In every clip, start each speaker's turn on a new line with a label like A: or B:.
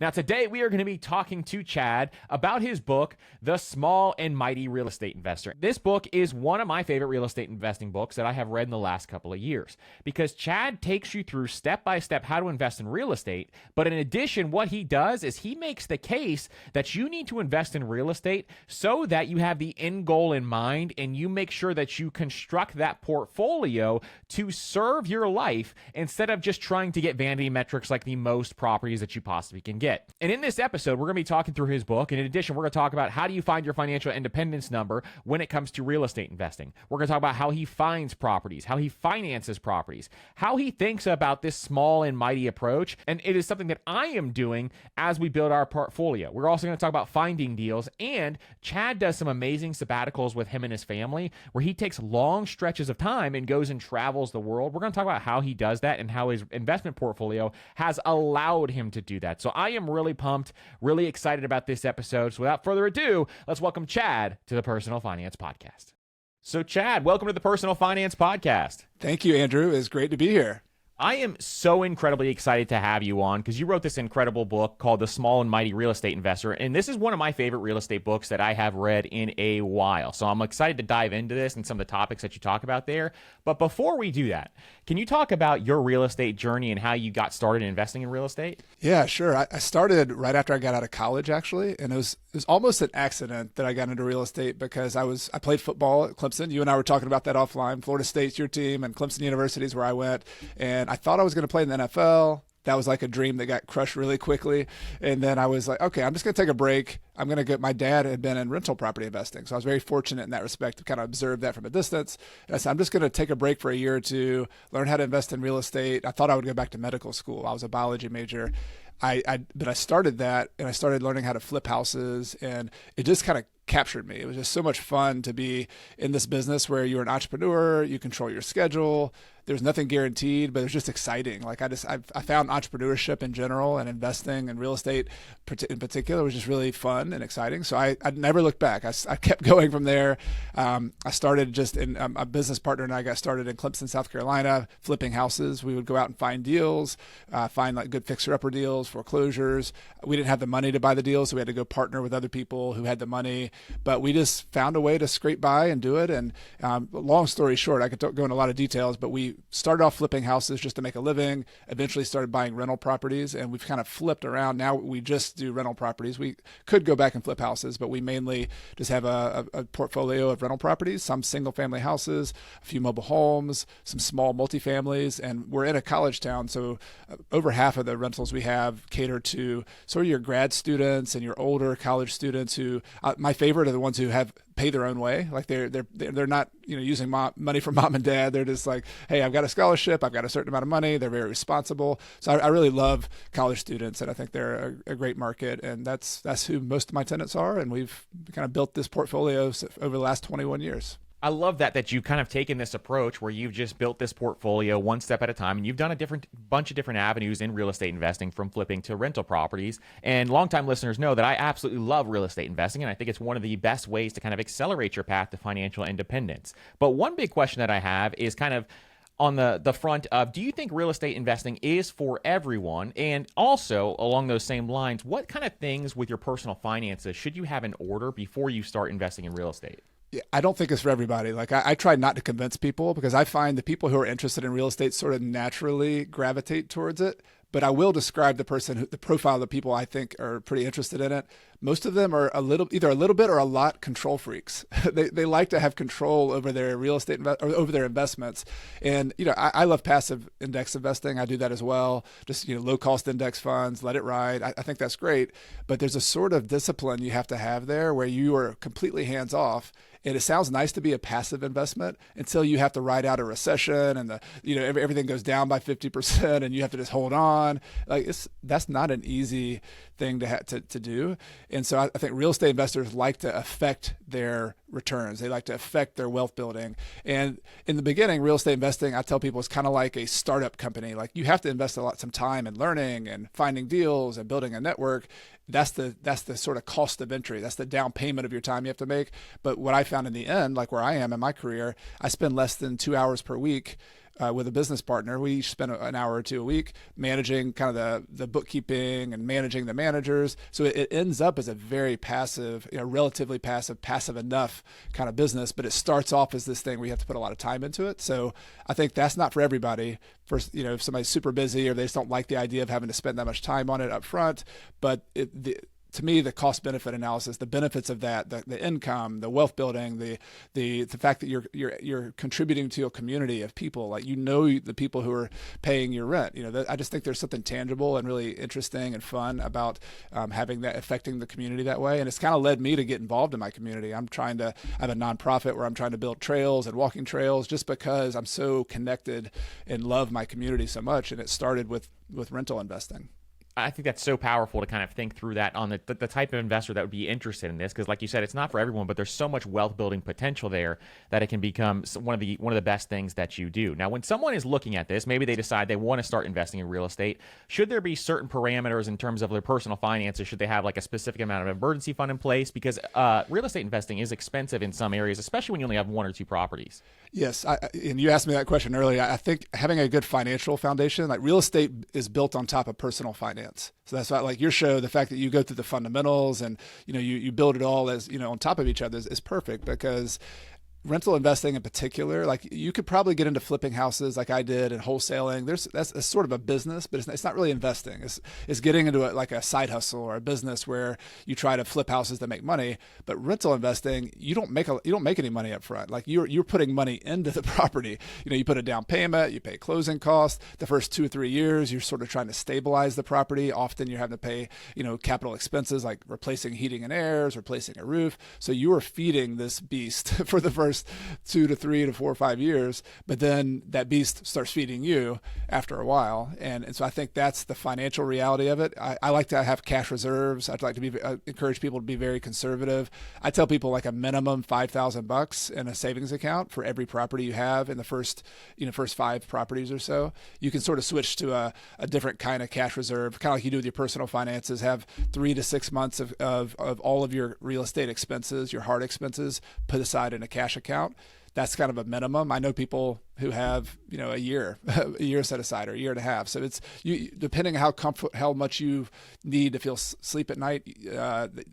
A: Now, today we are going to be talking to Chad about his book, The Small and Mighty Real Estate Investor. This book is one of my favorite real estate investing books that I have read in the last couple of years because Chad takes you through step by step how to invest in real estate. But in addition, what he does is he makes the case that you need to invest in real estate so that you have the end goal in mind and you make sure that you construct that portfolio to serve your life instead of just trying to get vanity metrics like the most properties that you possibly can get. And in this episode, we're going to be talking through his book. And in addition, we're going to talk about how do you find your financial independence number when it comes to real estate investing. We're going to talk about how he finds properties, how he finances properties, how he thinks about this small and mighty approach. And it is something that I am doing as we build our portfolio. We're also going to talk about finding deals. And Chad does some amazing sabbaticals with him and his family where he takes long stretches of time and goes and travels the world. We're going to talk about how he does that and how his investment portfolio has allowed him to do that. So I am really pumped, really excited about this episode. So without further ado, let's welcome Chad to the Personal Finance Podcast. So Chad, welcome to the Personal Finance Podcast.
B: Thank you, Andrew. It's great to be here.
A: I am so incredibly excited to have you on because you wrote this incredible book called The Small and Mighty Real Estate Investor. And this is one of my favorite real estate books that I have read in a while. So I'm excited to dive into this and some of the topics that you talk about there. But before we do that, can you talk about your real estate journey and how you got started investing in real estate?
B: Yeah, sure. I started right after I got out of college, actually. And it was almost an accident that I got into real estate because I played football at Clemson. You and I were talking about that offline. Florida State's your team and Clemson University is where I went. And I thought I was going to play in the NFL. That was like a dream that got crushed really quickly. And then I was like, okay, I'm just going to take a break. I'm going to get, my dad had been in rental property investing. So I was very fortunate in that respect to kind of observe that from a distance. And I said, I'm just going to take a break for a year or two, learn how to invest in real estate. I thought I would go back to medical school. I was a biology major. But I started that and I started learning how to flip houses and it just kind of captured me. It was just so much fun to be in this business where you're an entrepreneur, you control your schedule. There's nothing guaranteed, but it was just exciting. Like I found entrepreneurship in general and investing in real estate in particular was just really fun and exciting. So I never looked back. I kept going from there. I started just in a business partner and I got started in Clemson, South Carolina, flipping houses. We would go out and find deals, find like good fixer-upper deals, foreclosures. We didn't have the money to buy the deals, so we had to go partner with other people who had the money. But we just found a way to scrape by and do it. And long story short, I could go into a lot of details, but we started off flipping houses just to make a living, eventually started buying rental properties, and we've kind of flipped around. Now we just do rental properties. We could go back and flip houses, but we mainly just have a portfolio of rental properties, some single family houses, a few mobile homes, some small multifamilies, and we're in a college town. So over half of the rentals we have cater to sort of your grad students and your older college students who, my favorite are the ones who pay their own way. Like they're not, using money from mom and dad. They're just like, hey, I've got a scholarship. I've got a certain amount of money. They're very responsible. So I really love college students and I think they're a great market. And that's who most of my tenants are. And we've kind of built this portfolio over the last 21 years.
A: I love that you've kind of taken this approach where you've just built this portfolio one step at a time, and you've done a bunch of different avenues in real estate investing from flipping to rental properties. And longtime listeners know that I absolutely love real estate investing, and I think it's one of the best ways to kind of accelerate your path to financial independence. But one big question that I have is kind of on the front of, do you think real estate investing is for everyone? And also along those same lines, what kind of things with your personal finances should you have in order before you start investing in real estate?
B: Yeah, I don't think it's for everybody. Like I try not to convince people because I find the people who are interested in real estate sort of naturally gravitate towards it. But I will describe the profile of the people I think are pretty interested in it. Most of them are either a little bit or a lot control freaks. They like to have control over their real estate or over their investments. And I love passive index investing. I do that as well. Just low cost index funds, let it ride. I think that's great. But there's a sort of discipline you have to have there where you are completely hands off. And it sounds nice to be a passive investment until you have to ride out a recession and everything goes down by 50% and you have to just hold on. Like that's not an easy thing to do. And so I think real estate investors like to affect their returns. They like to affect their wealth building. And in the beginning, real estate investing, I tell people, is kind of like a startup company. Like you have to invest some time in learning and finding deals and building a network. That's the sort of cost of entry. That's the down payment of your time you have to make. But what I found in the end, like where I am in my career, I spend less than 2 hours per week with a business partner. We each spend an hour or two a week managing kind of the bookkeeping and managing the managers. So it ends up as a very passive, relatively passive enough kind of business, but it starts off as this thing where you have to put a lot of time into it. So I think that's not for everybody. First, if somebody's super busy or they just don't like the idea of having to spend that much time on it up front, but to me, the cost benefit analysis, the benefits of that, the income, the wealth building, the fact that you're contributing to a community of people, like the people who are paying your rent. I just think there's something tangible and really interesting and fun about having that affecting the community that way. And it's kind of led me to get involved in my community. I have a nonprofit where I'm trying to build trails and walking trails just because I'm so connected and love my community so much. And it started with rental investing.
A: I think that's so powerful to kind of think through that on the type of investor that would be interested in this, because like you said, it's not for everyone, but there's so much wealth building potential there that it can become one of the best things that you do. Now, when someone is looking at this, maybe they decide they want to start investing in real estate. Should there be certain parameters in terms of their personal finances? Should they have like a specific amount of emergency fund in place? Because real estate investing is expensive in some areas, especially when you only have one or two properties.
B: Yes, and you asked me that question earlier. I think having a good financial foundation, like real estate is built on top of personal finance. So that's why, like your show, the fact that you go through the fundamentals and you build it all as on top of each other is perfect, because rental investing in particular, like you could probably get into flipping houses like I did and wholesaling. That's sort of a business, but it's not really investing. It's getting into like a side hustle or a business where you try to flip houses that make money. But rental investing, you don't make any money up front. Like you're putting money into the property. You put a down payment, you pay closing costs. The first 2 or 3 years, you're sort of trying to stabilize the property. Often you're having to pay capital expenses like replacing heating and airs, replacing a roof. So you are feeding this beast for the first 2 to 3 to 4 or 5 years, but then that beast starts feeding you after a while. And so I think that's the financial reality of it. I like to have cash reserves. I'd like to encourage people to be very conservative. I tell people like a minimum $5,000 in a savings account for every property you have in the first 5 properties or so. You can sort of switch to a different kind of cash reserve, kind of like you do with your personal finances. Have 3 to 6 months of all of your real estate expenses, your hard expenses, put aside in a cash account. That's kind of a minimum. I know people who have, a year set aside or a year and a half. So it's depending on how much you need to feel sleep at night,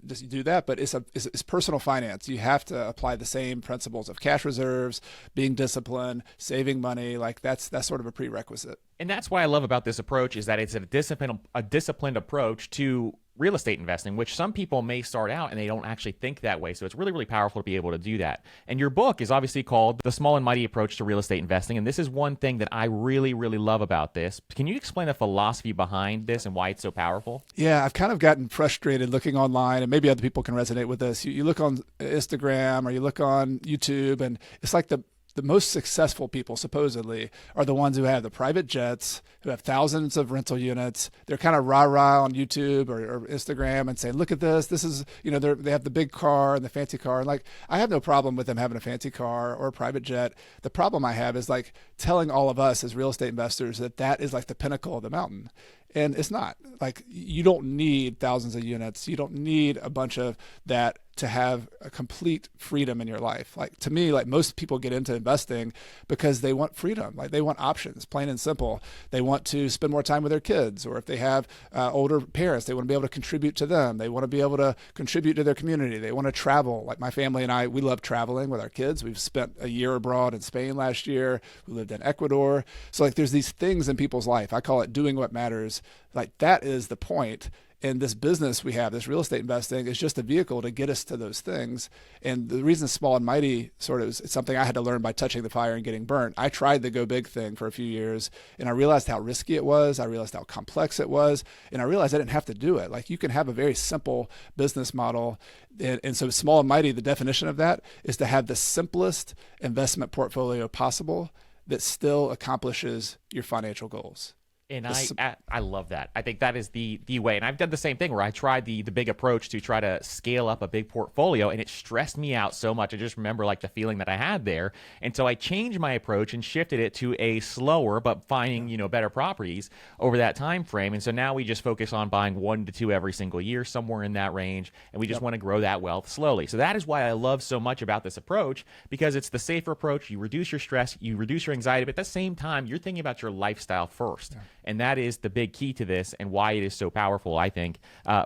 B: just do that. But it's personal finance. You have to apply the same principles of cash reserves, being disciplined, saving money. Like that's sort of a prerequisite.
A: And that's why I love about this approach is that it's a disciplined approach to real estate investing, which some people may start out and they don't actually think that way. So it's really, really powerful to be able to do that. And your book is obviously called The Small and Mighty Approach to Real Estate Investing. And this is one thing that I really, really love about this. Can you explain the philosophy behind this and why it's so powerful?
B: Yeah, I've kind of gotten frustrated looking online, and maybe other people can resonate with this. You look on Instagram or you look on YouTube, and it's like the most successful people supposedly are the ones who have the private jets, who have thousands of rental units. They're kind of rah-rah on YouTube or Instagram and saying, look at this. This is, they have the big car and the fancy car. And like, I have no problem with them having a fancy car or a private jet. The problem I have is like telling all of us as real estate investors that is like the pinnacle of the mountain. And it's not. Like, you don't need thousands of units. You don't need a bunch of that to have a complete freedom in your life. Like, to me, like most people get into investing because they want freedom. Like, they want options, plain and simple. They want to spend more time with their kids, or if they have older parents, they want to be able to contribute to them. They want to be able to contribute to their community. They want to travel. Like my family and I, we love traveling with our kids. We've spent a year abroad in Spain last year. We lived in Ecuador. So like, there's these things in people's life. I call it doing what matters. Like, that is the point. And this business we have, this real estate investing, is just a vehicle to get us to those things. And the reason small and mighty sort of is something I had to learn by touching the fire and getting burnt. I tried the go big thing for a few years, and I realized how risky it was. I realized how complex it was. And I realized I didn't have to do it. Like, you can have a very simple business model. And so small and mighty, the definition of that is to have the simplest investment portfolio possible that still accomplishes your financial goals.
A: And I love that. I think that is the way. And I've done the same thing where I tried the big approach to try to scale up a big portfolio, and it stressed me out so much. I just remember like the feeling that I had there. And so I changed my approach and shifted it to a slower but finding, better properties over that time frame. And so now we just focus on buying 1 to 2 every single year, somewhere in that range, and we just want to grow that wealth slowly. So that is why I love so much about this approach, because it's the safer approach. You reduce your stress, you reduce your anxiety, but at the same time, you're thinking about your lifestyle first. Yeah. And that is the big key to this and why it is so powerful, I think,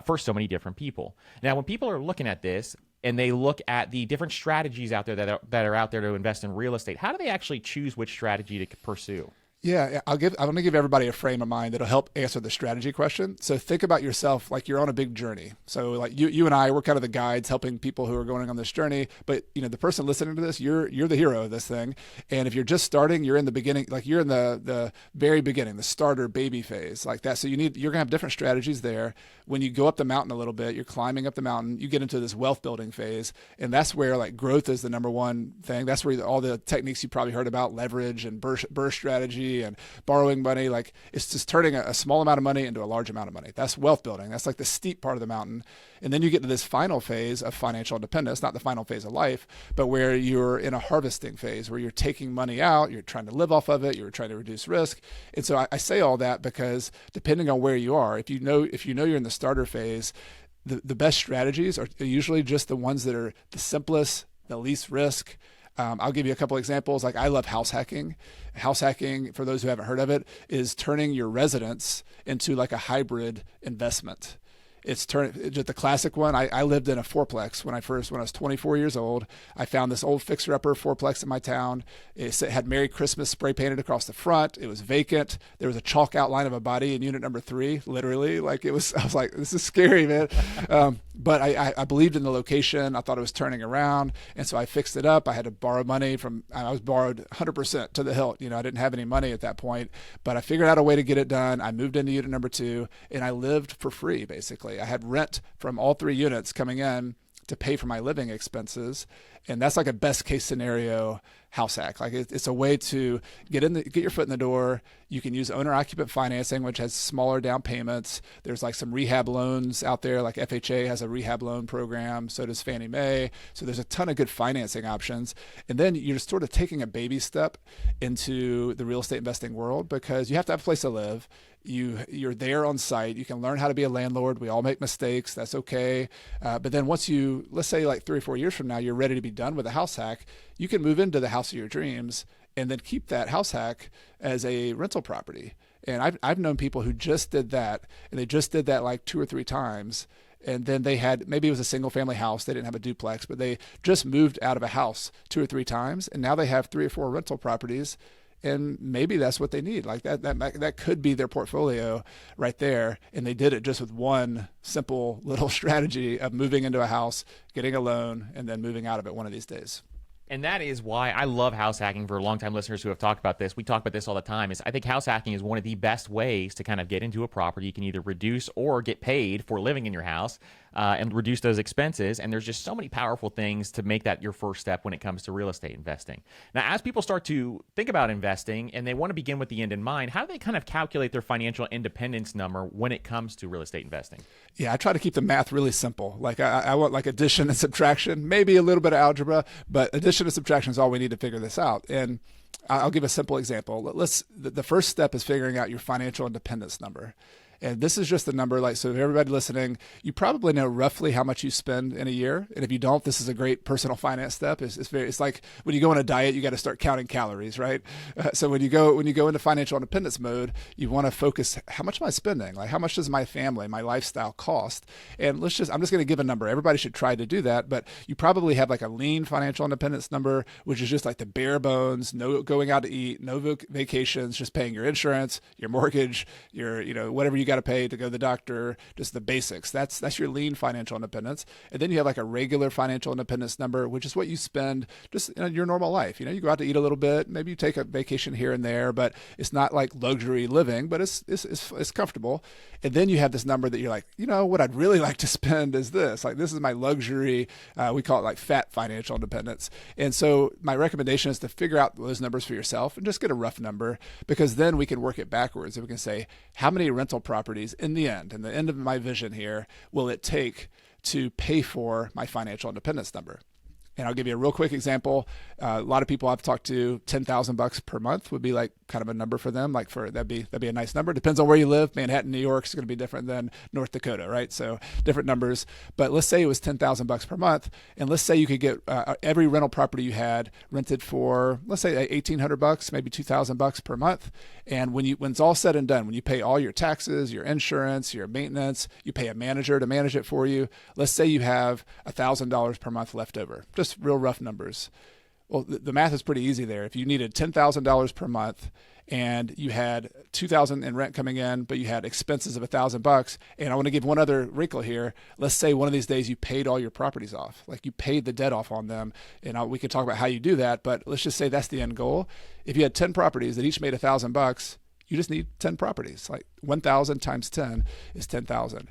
A: for so many different people. Now, when people are looking at this and they look at the different strategies out there that are out there to invest in real estate, how do they actually choose which strategy to pursue?
B: Yeah, I'm going to give everybody a frame of mind that'll help answer the strategy question. So think about yourself like you're on a big journey. So like you and I, we're kind of the guides helping people who are going on this journey. But the person listening to this, you're the hero of this thing. And if you're just starting, you're in the beginning, like you're in the very beginning, the starter baby phase like that. So you're going to have different strategies there. When you go up the mountain a little bit, you're climbing up the mountain, you get into this wealth building phase. And that's where like growth is the number one thing. That's where all the techniques you probably heard about, leverage and burst strategy and borrowing money, like it's just turning a small amount of money into a large amount of money. That's wealth building. That's like the steep part of the mountain. And then you get to this final phase of financial independence, not the final phase of life, but where you're in a harvesting phase where you're taking money out, you're trying to live off of it, you're trying to reduce risk. And so I say all that because depending on where you are, if you know you're in the starter phase, the best strategies are usually just the ones that are the simplest, the least risk. I'll give you a couple examples. Like I love house hacking. House hacking, for those who haven't heard of it, is turning your residence into like a hybrid investment. It's just the classic one. I lived in a fourplex when I was 24 years old. I found this old fixer-upper fourplex in my town. It had Merry Christmas spray painted across the front. It was vacant. There was a chalk outline of a body in unit number 3, literally. Like I was like, this is scary, man. But I believed in the location. I thought it was turning around. And so I fixed it up. I had to borrow money I was borrowed 100% to the hilt. I didn't have any money at that point, but I figured out a way to get it done. I moved into unit number 2 and I lived for free, basically. I had rent from all 3 units coming in to pay for my living expenses. And that's like a best case scenario house hack. Like it's a way to get your foot in the door. You can use owner occupant financing, which has smaller down payments. There's like some rehab loans out there. Like FHA has a rehab loan program. So does Fannie Mae. So there's a ton of good financing options. And then you're just sort of taking a baby step into the real estate investing world because you have to have a place to live. You're there on site. You can learn how to be a landlord. We all make mistakes. That's okay. But then once let's say like 3 or 4 years from now, you're ready to be done with a house hack, you can move into the house of your dreams and then keep that house hack as a rental property. And I've known people who just did that, and they just did that like 2 or 3 times. And then they had, maybe it was a single family house. They didn't have a duplex, but they just moved out of a house 2 or 3 times. And now they have 3 or 4 rental properties. And maybe that's what they need. Like that could be their portfolio right there. And they did it just with one simple little strategy of moving into a house, getting a loan, and then moving out of it one of these days.
A: And that is why I love house hacking. For longtime listeners who have talked about this, we talk about this all the time, is I think house hacking is one of the best ways to kind of get into a property. You can either reduce or get paid for living in your house and reduce those expenses. And there's just so many powerful things to make that your first step when it comes to real estate investing. Now, as people start to think about investing and they want to begin with the end in mind, how do they kind of calculate their financial independence number when it comes to real estate investing?
B: Yeah, I try to keep the math really simple. Like I want like addition and subtraction, maybe a little bit of algebra, but addition and subtraction is all we need to figure this out. And I'll give a simple example. The first step is figuring out your financial independence number. And this is just the number, like, so if everybody listening, you probably know roughly how much you spend in a year. And if you don't, this is a great personal finance step. It's like when you go on a diet, you got to start counting calories, right? So when you go into financial independence mode, you want to focus, how much am I spending? Like, how much does my family, my lifestyle cost? And I'm just going to give a number. Everybody should try to do that, but you probably have like a lean financial independence number, which is just like the bare bones, no going out to eat, no vacations, just paying your insurance, your mortgage, your, whatever you got got to pay to go to the doctor, just the basics. That's your lean financial independence. And then you have like a regular financial independence number, which is what you spend just in your normal life. You go out to eat a little bit, maybe you take a vacation here and there, but it's not like luxury living, but it's comfortable. And then you have this number that you're like, what I'd really like to spend is this. Like, this is my luxury. We call it like fat financial independence. And so my recommendation is to figure out those numbers for yourself and just get a rough number, because then we can work it backwards and we can say, how many rental properties in the end of my vision here, will it take to pay for my financial independence number? And I'll give you a real quick example. A lot of people I've talked to, $10,000 per month would be like kind of a number for them. That'd be a nice number. Depends on where you live. Manhattan, New York is going to be different than North Dakota, right? So different numbers. But let's say it was $10,000 per month, and let's say you could get every rental property you had rented for, let's say $1,800, maybe $2,000 per month. And when it's all said and done, when you pay all your taxes, your insurance, your maintenance, you pay a manager to manage it for you. Let's say you have $1,000 per month left over. Just real rough numbers. Well, the math is pretty easy there. If you needed $10,000 per month and you had $2,000 in rent coming in, but you had expenses of $1,000, and I want to give one other wrinkle here. Let's say one of these days you paid all your properties off, like you paid the debt off on them, and we could talk about how you do that. But let's just say that's the end goal. If you had 10 properties that each made $1,000, you just need 10 properties. Like 1,000 times 10 is 10,000,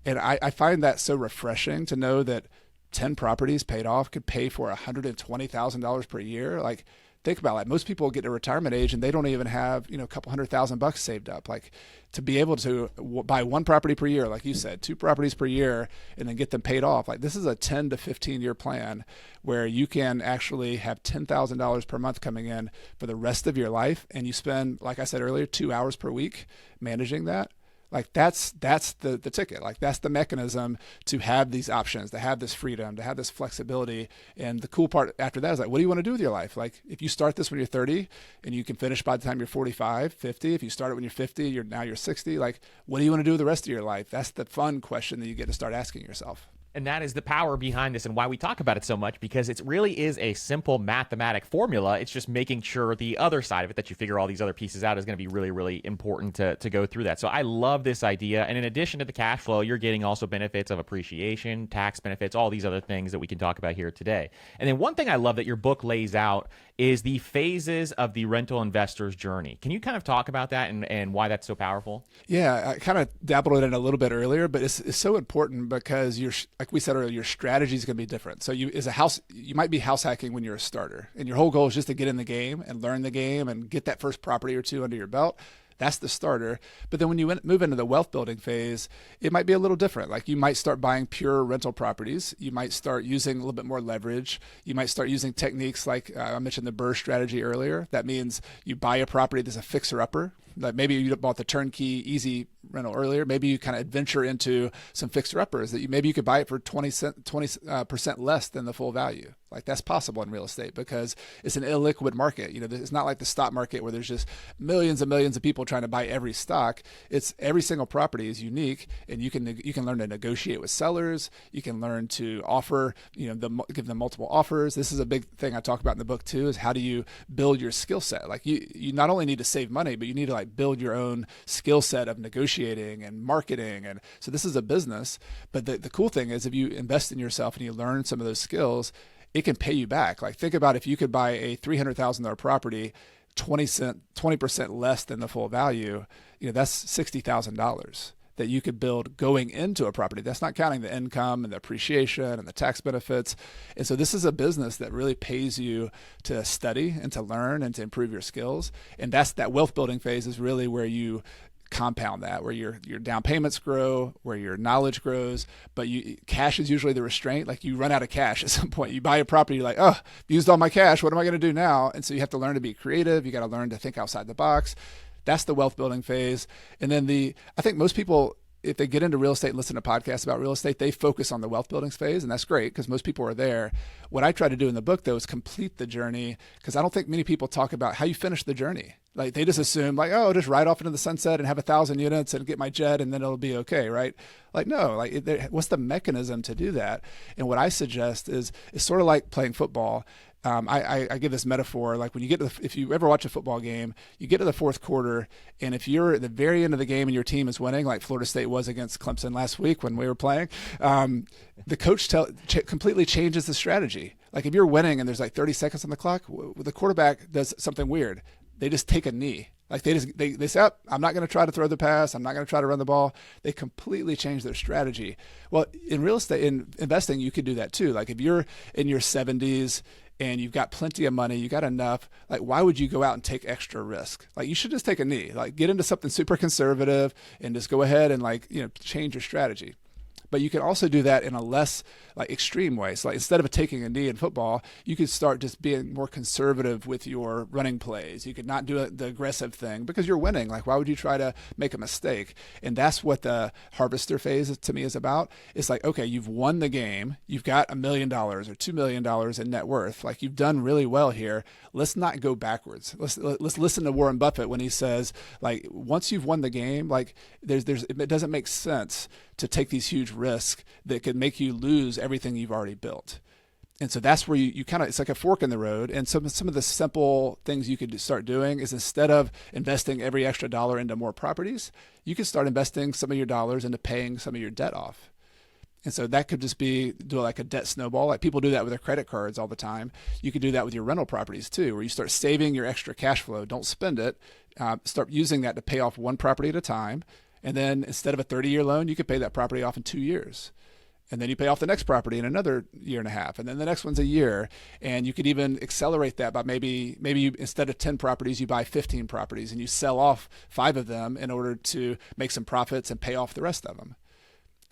B: and I find that so refreshing to know that 10 properties paid off could pay for $120,000 per year. Like, think about it. Most people get to retirement age and they don't even have, a couple $100,000 saved up. Like, to be able to buy one property per year, like you said, 2 properties per year, and then get them paid off. Like, this is a 10 to 15 year plan where you can actually have $10,000 per month coming in for the rest of your life. And you spend, like I said earlier, 2 hours per week managing that. Like, that's the ticket. Like, that's the mechanism to have these options, to have this freedom, to have this flexibility. And the cool part after that is, like, what do you want to do with your life? Like, if you start this when you're 30 and you can finish by the time you're 45, 50, if you start it when you're 50, you're 60, like, what do you want to do with the rest of your life? That's the fun question that you get to start asking yourself.
A: And that is the power behind this and why we talk about it so much, because it really is a simple mathematic formula. It's just making sure the other side of it, that you figure all these other pieces out, is going to be really, really important to go through that. So I love this idea. And in addition to the cash flow, you're getting also benefits of appreciation, tax benefits, all these other things that we can talk about here today. And then one thing I love that your book lays out is the phases of the rental investor's journey. Can you kind of talk about that and why that's so powerful?
B: Yeah, I kind of dabbled in it a little bit earlier, but it's so important because like we said earlier, your strategy is going to be different. So you might be house hacking when you're a starter, and your whole goal is just to get in the game and learn the game and get that first property or two under your belt. That's the starter. But then when you move into the wealth building phase, it might be a little different. Like, you might start buying pure rental properties. You might start using a little bit more leverage. You might start using techniques like I mentioned the BRRRR strategy earlier. That means you buy a property that's a fixer-upper. Like, maybe you bought the turnkey easy rental earlier. Maybe you kind of venture into some fixer-uppers that maybe you could buy it for 20% less than the full value. Like, that's possible in real estate because it's an illiquid market. It's not like the stock market where there's just millions and millions of people trying to buy every stock. It's every single property is unique, and you can learn to negotiate with sellers. You can learn to offer, give them multiple offers. This is a big thing I talk about in the book too, is how do you build your skill set? Like, you not only need to save money, but you need to build your own skill set of negotiating and marketing. And so this is a business, but the cool thing is if you invest in yourself and you learn some of those skills, it can pay you back. Like, think about if you could buy a $300,000 property 20% less than the full value, that's $60,000 that you could build going into a property. That's not counting the income and the appreciation and the tax benefits. And so this is a business that really pays you to study and to learn and to improve your skills. And that wealth building phase is really where you compound that, where your down payments grow, where your knowledge grows, but cash is usually the restraint. Like, you run out of cash at some point. You buy a property, you're like, oh, I've used all my cash. What am I going to do now? And so you have to learn to be creative. You got to learn to think outside the box. That's the wealth building phase. And then I think most people, if they get into real estate and listen to podcasts about real estate, they focus on the wealth building phase, and that's great because most people are there. What I try to do in the book, though, is complete the journey, because I don't think many people talk about how you finish the journey. Like, they just assume, like, oh, just ride off into the sunset and have 1,000 units and get my jet and then it'll be okay, right? Like, no, like, what's the mechanism to do that? And what I suggest is sort of like playing football. I give this metaphor, like when you get to if you ever watch a football game, you get to the fourth quarter, and if you're at the very end of the game and your team is winning, like Florida State was against Clemson last week when we were playing, the coach completely changes the strategy. Like if you're winning and there's like 30 seconds on the clock, the quarterback does something weird. They just take a knee. Like they say, oh, I'm not going to try to throw the pass. I'm not going to try to run the ball. They completely change their strategy. Well, in real estate, in investing, you could do that too. Like if you're in your 70s and you've got plenty of money, you got enough, like why would you go out and take extra risk? Like you should just take a knee, like get into something super conservative and just go ahead and change your strategy. But you can also do that in a less extreme way. So instead of taking a knee in football, you could start just being more conservative with your running plays. You could not do the aggressive thing because you're winning. Like why would you try to make a mistake? And that's what the harvester phase to me is about. It's like, okay, you've won the game. You've got $1 million or $2 million in net worth. Like you've done really well here. Let's not go backwards. Let's listen to Warren Buffett when he says, like, once you've won the game, like it doesn't make sense to take these huge risks that could make you lose everything you've already built. And so that's where you kind of, it's like a fork in the road. And some of the simple things you could start doing is instead of investing every extra dollar into more properties, you could start investing some of your dollars into paying some of your debt off. And so that could just be do like a debt snowball. Like people do that with their credit cards all the time. You could do that with your rental properties too, where you start saving your extra cash flow. Don't spend it. Start using that to pay off one property at a time. And then instead of a 30-year loan, you could pay that property off in 2 years. And then you pay off the next property in another year and a half. And then the next one's a year. And you could even accelerate that by maybe you, instead of 10 properties, you buy 15 properties and you sell off 5 of them in order to make some profits and pay off the rest of them.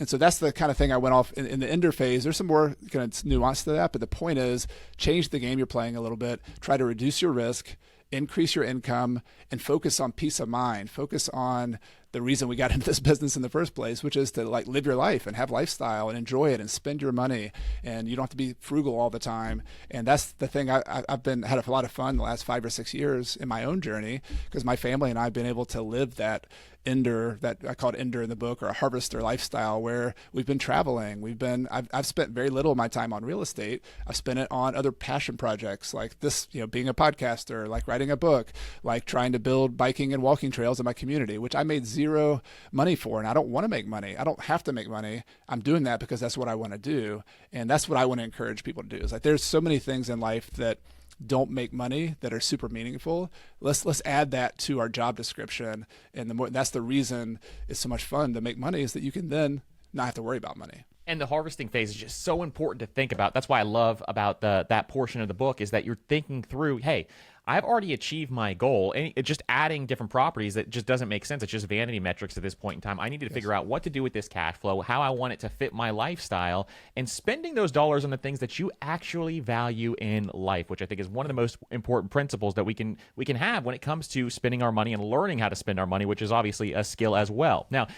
B: And so that's the kind of thing I went off in the ender phase. There's some more kind of nuance to that, but the point is change the game you're playing a little bit, try to reduce your risk, increase your income, and focus on peace of mind. Focus on the reason we got into this business in the first place, which is to live your life and have lifestyle and enjoy it and spend your money. And you don't have to be frugal all the time. And that's the thing. I've had a lot of fun the last 5 or 6 years in my own journey because my family and I have been able to live that ender, that I call it ender in the book, or a harvester lifestyle, where we've been traveling. I've spent very little of my time on real estate. I've spent it on other passion projects like this, being a podcaster, like writing a book, like trying to build biking and walking trails in my community, which I made zero money for. And I don't want to make money. I don't have to make money. I'm doing that because that's what I want to do. And that's what I want to encourage people to do. Is like, there's so many things in life that don't make money that are super meaningful. Let's add that to our job description. And that's the reason it's so much fun to make money, is that you can then not have to worry about money.
A: And the harvesting phase is just so important to think about. That's why I love about that portion of the book is that you're thinking through, hey, I've already achieved my goal. And just adding different properties, that just doesn't make sense. It's just vanity metrics at this point in time. I needed to figure out what to do with this cash flow, how I want it to fit my lifestyle, and spending those dollars on the things that you actually value in life, which I think is one of the most important principles that we can have when it comes to spending our money and learning how to spend our money, which is obviously a skill as well. Now,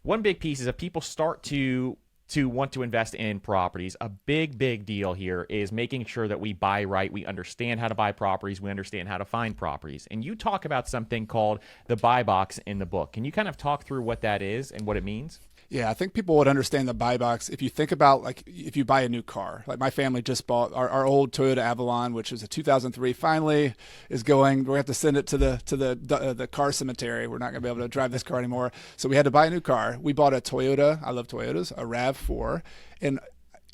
A: one big piece is if people start to want to invest in properties, a big deal here is making sure that we buy right. We understand how to buy properties. We understand how to find properties. And you talk about something called the buy box in the book. Can you kind of talk through what that is and what it means?
B: Yeah, I think people would understand the buy box if you think about, like, if you buy a new car. Like my family just bought our old Toyota Avalon, which is a 2003. Finally, is going. We're gonna have to send it to the car cemetery. We're not gonna be able to drive this car anymore. So we had to buy a new car. We bought a Toyota. I love Toyotas. A RAV4, and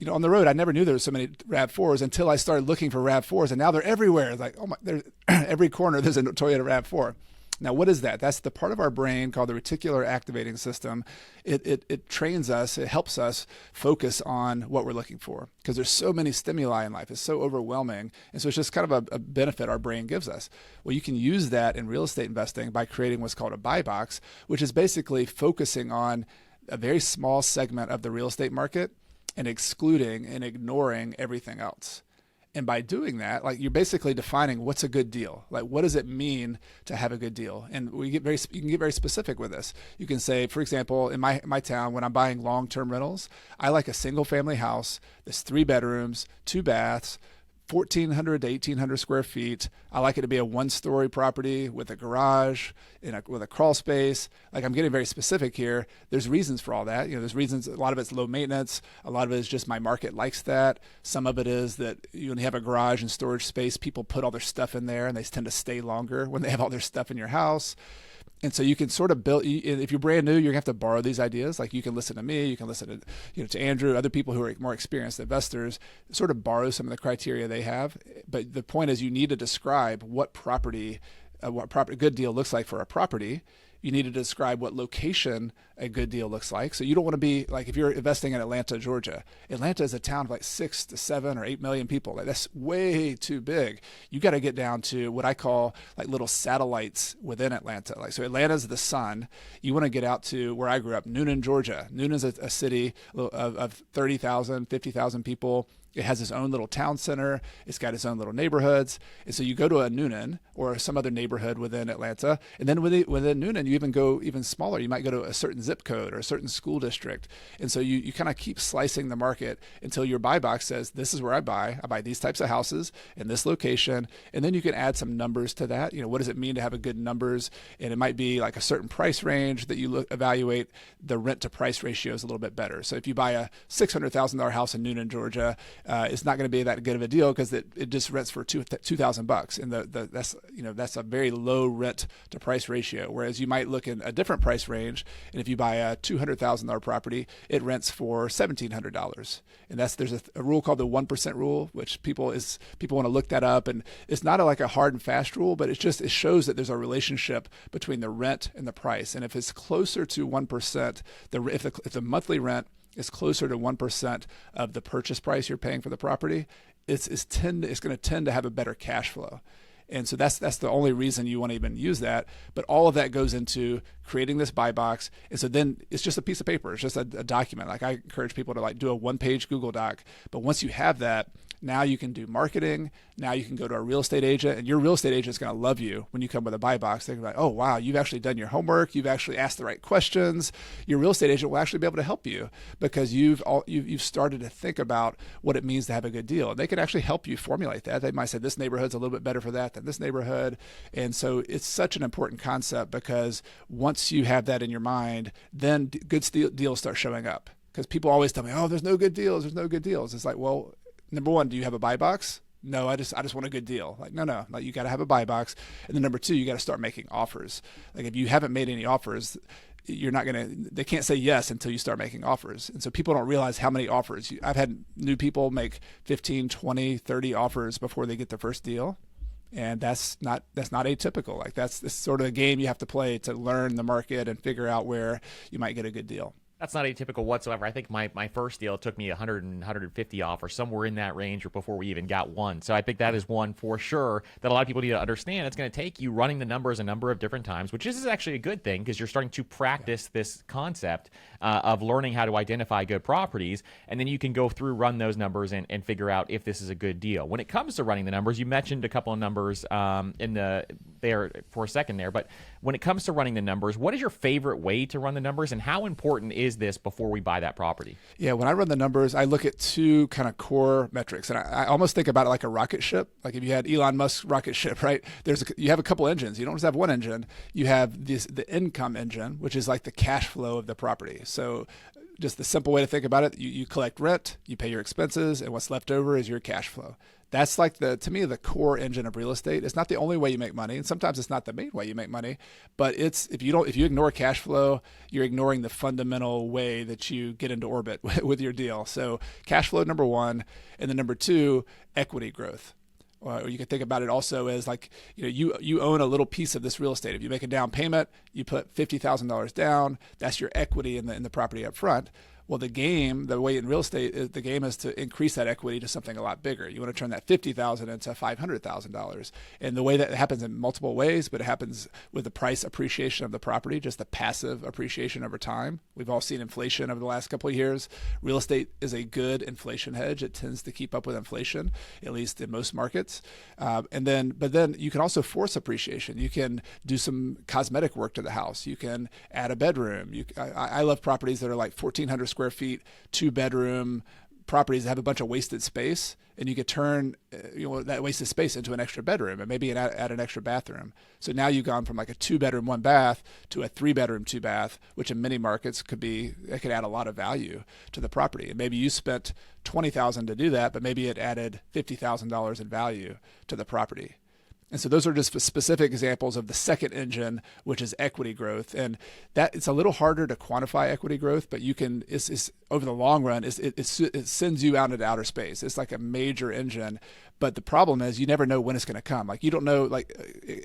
B: on the road, I never knew there were so many RAV4s until I started looking for RAV4s, and now they're everywhere. It's like, oh my, there's every corner there's a Toyota RAV4. Now, what is that? That's the part of our brain called the reticular activating system. It trains us, it helps us focus on what we're looking for because there's so many stimuli in life. It's so overwhelming. And so it's just kind of a benefit our brain gives us. Well, you can use that in real estate investing by creating what's called a buy box, which is basically focusing on a very small segment of the real estate market and excluding and ignoring everything else. And by doing that, like, you're basically defining what's a good deal. Like, what does it mean to have a good deal? And you can get very specific with this. You can say, for example, in my town, when I'm buying long-term rentals, I like a single family house that's 3 bedrooms, 2 baths, 1,400 to 1,800 square feet. I like it to be a one-story property with a garage with a crawl space. Like, I'm getting very specific here. There's reasons for all that. There's reasons. A lot of it's low maintenance. A lot of it is just my market likes that. Some of it is that when you have a garage and storage space, people put all their stuff in there and they tend to stay longer when they have all their stuff in your house. And so you can sort of build, if you're brand new, you're gonna have to borrow these ideas. Like, you can listen to me, you can listen to Andrew, other people who are more experienced investors, sort of borrow some of the criteria they have. But the point is, you need to describe what a good deal looks like for a property. You need to describe what location a good deal looks like. So you don't want to be like, if you're investing in Atlanta, Georgia, Atlanta is a town of like 6 to 7 or 8 million people. Like, that's way too big. You got to get down to what I call like little satellites within Atlanta. Like, so Atlanta's the sun. You want to get out to where I grew up, Noonan, Georgia. Noonan's a city of 30,000, 50,000 people. It has its own little town center. It's got its own little neighborhoods. And so you go to a Noonan or some other neighborhood within Atlanta. And then within Noonan, you even go even smaller. You might go to a certain zip code or a certain school district. And so you kind of keep slicing the market until your buy box says, this is where I buy. I buy these types of houses in this location. And then you can add some numbers to that. What does it mean to have a good numbers? And it might be like a certain price range that you evaluate. The rent to price ratio is a little bit better. So if you buy a $600,000 house in Noonan, Georgia, it's not going to be that good of a deal because it just rents for $2,000, and that's a very low rent to price ratio. Whereas you might look in a different price range, and if you buy a $200,000 property, it rents for $1,700. And there's a rule called the 1% rule, which people want to look that up, and it's not like a hard and fast rule, but it shows that there's a relationship between the rent and the price. And if it's closer to 1%, if the monthly rent is closer to 1% of the purchase price you're paying for the property, it's going to tend to have a better cash flow. And so that's the only reason you want to even use that. But all of that goes into creating this buy box. And so then it's just a piece of paper. It's just a document. Like, I encourage people to like do a 1-page Google Doc. But once you have that, now you can do marketing. Now you can go to a real estate agent, and your real estate agent is going to love you when you come with a buy box. They're like, oh, wow, you've actually done your homework. You've actually asked the right questions. Your real estate agent will actually be able to help you because you've started to think about what it means to have a good deal. And they can actually help you formulate that. They might say this neighborhood's a little bit better for that than this neighborhood. And so it's such an important concept because once you have that in your mind, then good deals start showing up. Because people always tell me, oh, there's no good deals. There's no good deals. It's like, well, number one, do you have a buy box? No, I just want a good deal. Like, no, like, you got to have a buy box. And then number two, you got to start making offers. Like, if you haven't made any offers, they can't say yes until you start making offers. And so people don't realize how many offers. I've had new people make 15, 20, 30 offers before they get their first deal. And that's not atypical. Like, that's sort of a game you have to play to learn the market and figure out where you might get a good deal.
A: That's not atypical whatsoever. I think my first deal took me 100 and 150 off or somewhere in that range or before we even got one. So I think that is one for sure that a lot of people need to understand. It's going to take you running the numbers a number of different times, which is actually a good thing because you're starting to practice this concept of learning how to identify good properties. And then you can go through, run those numbers and figure out if this is a good deal. When it comes to running the numbers, you mentioned a couple of numbers there for a second there. But when it comes to running the numbers, what is your favorite way to run the numbers and how important is this before we buy that property?
B: Yeah, when I run the numbers, I look at two kind of core metrics, and I almost think about it like a rocket ship. Like, if you had Elon Musk's rocket ship, right? You have a couple engines. You don't just have one engine. You have the income engine, which is like the cash flow of the property. So just the simple way to think about it, you collect rent, you pay your expenses, and what's left over is your cash flow. That's like to me, the core engine of real estate. It's not the only way you make money, and sometimes it's not the main way you make money, but if you ignore cash flow, you're ignoring the fundamental way that you get into orbit with your deal. So cash flow, number one, and then number two, equity growth. Or you can think about it also as like, you own a little piece of this real estate. If you make a down payment, you put $50,000 down. That's your equity in the property up front. Well, the way in real estate, the game is to increase that equity to something a lot bigger. You want to turn that $50,000 into $500,000. And the way that happens in multiple ways, but it happens with the price appreciation of the property, just the passive appreciation over time. We've all seen inflation over the last couple of years. Real estate is a good inflation hedge. It tends to keep up with inflation, at least in most markets. But then you can also force appreciation. You can do some cosmetic work to the house. You can add a bedroom. I love properties that are like 1,400 square feet, 2-bedroom, properties that have a bunch of wasted space, and you could turn that wasted space into an extra bedroom and maybe add an extra bathroom. So now you've gone from like a 2-bedroom, 1-bath to a 3-bedroom, 2-bath, which in many markets could add a lot of value to the property. And maybe you spent $20,000 to do that, but maybe it added $50,000 in value to the property. And so those are just specific examples of the second engine, which is equity growth. And that it's a little harder to quantify equity growth, but you can, it's over the long run, it sends you out into outer space. It's like a major engine. But the problem is you never know when it's going to come. Like you don't know, like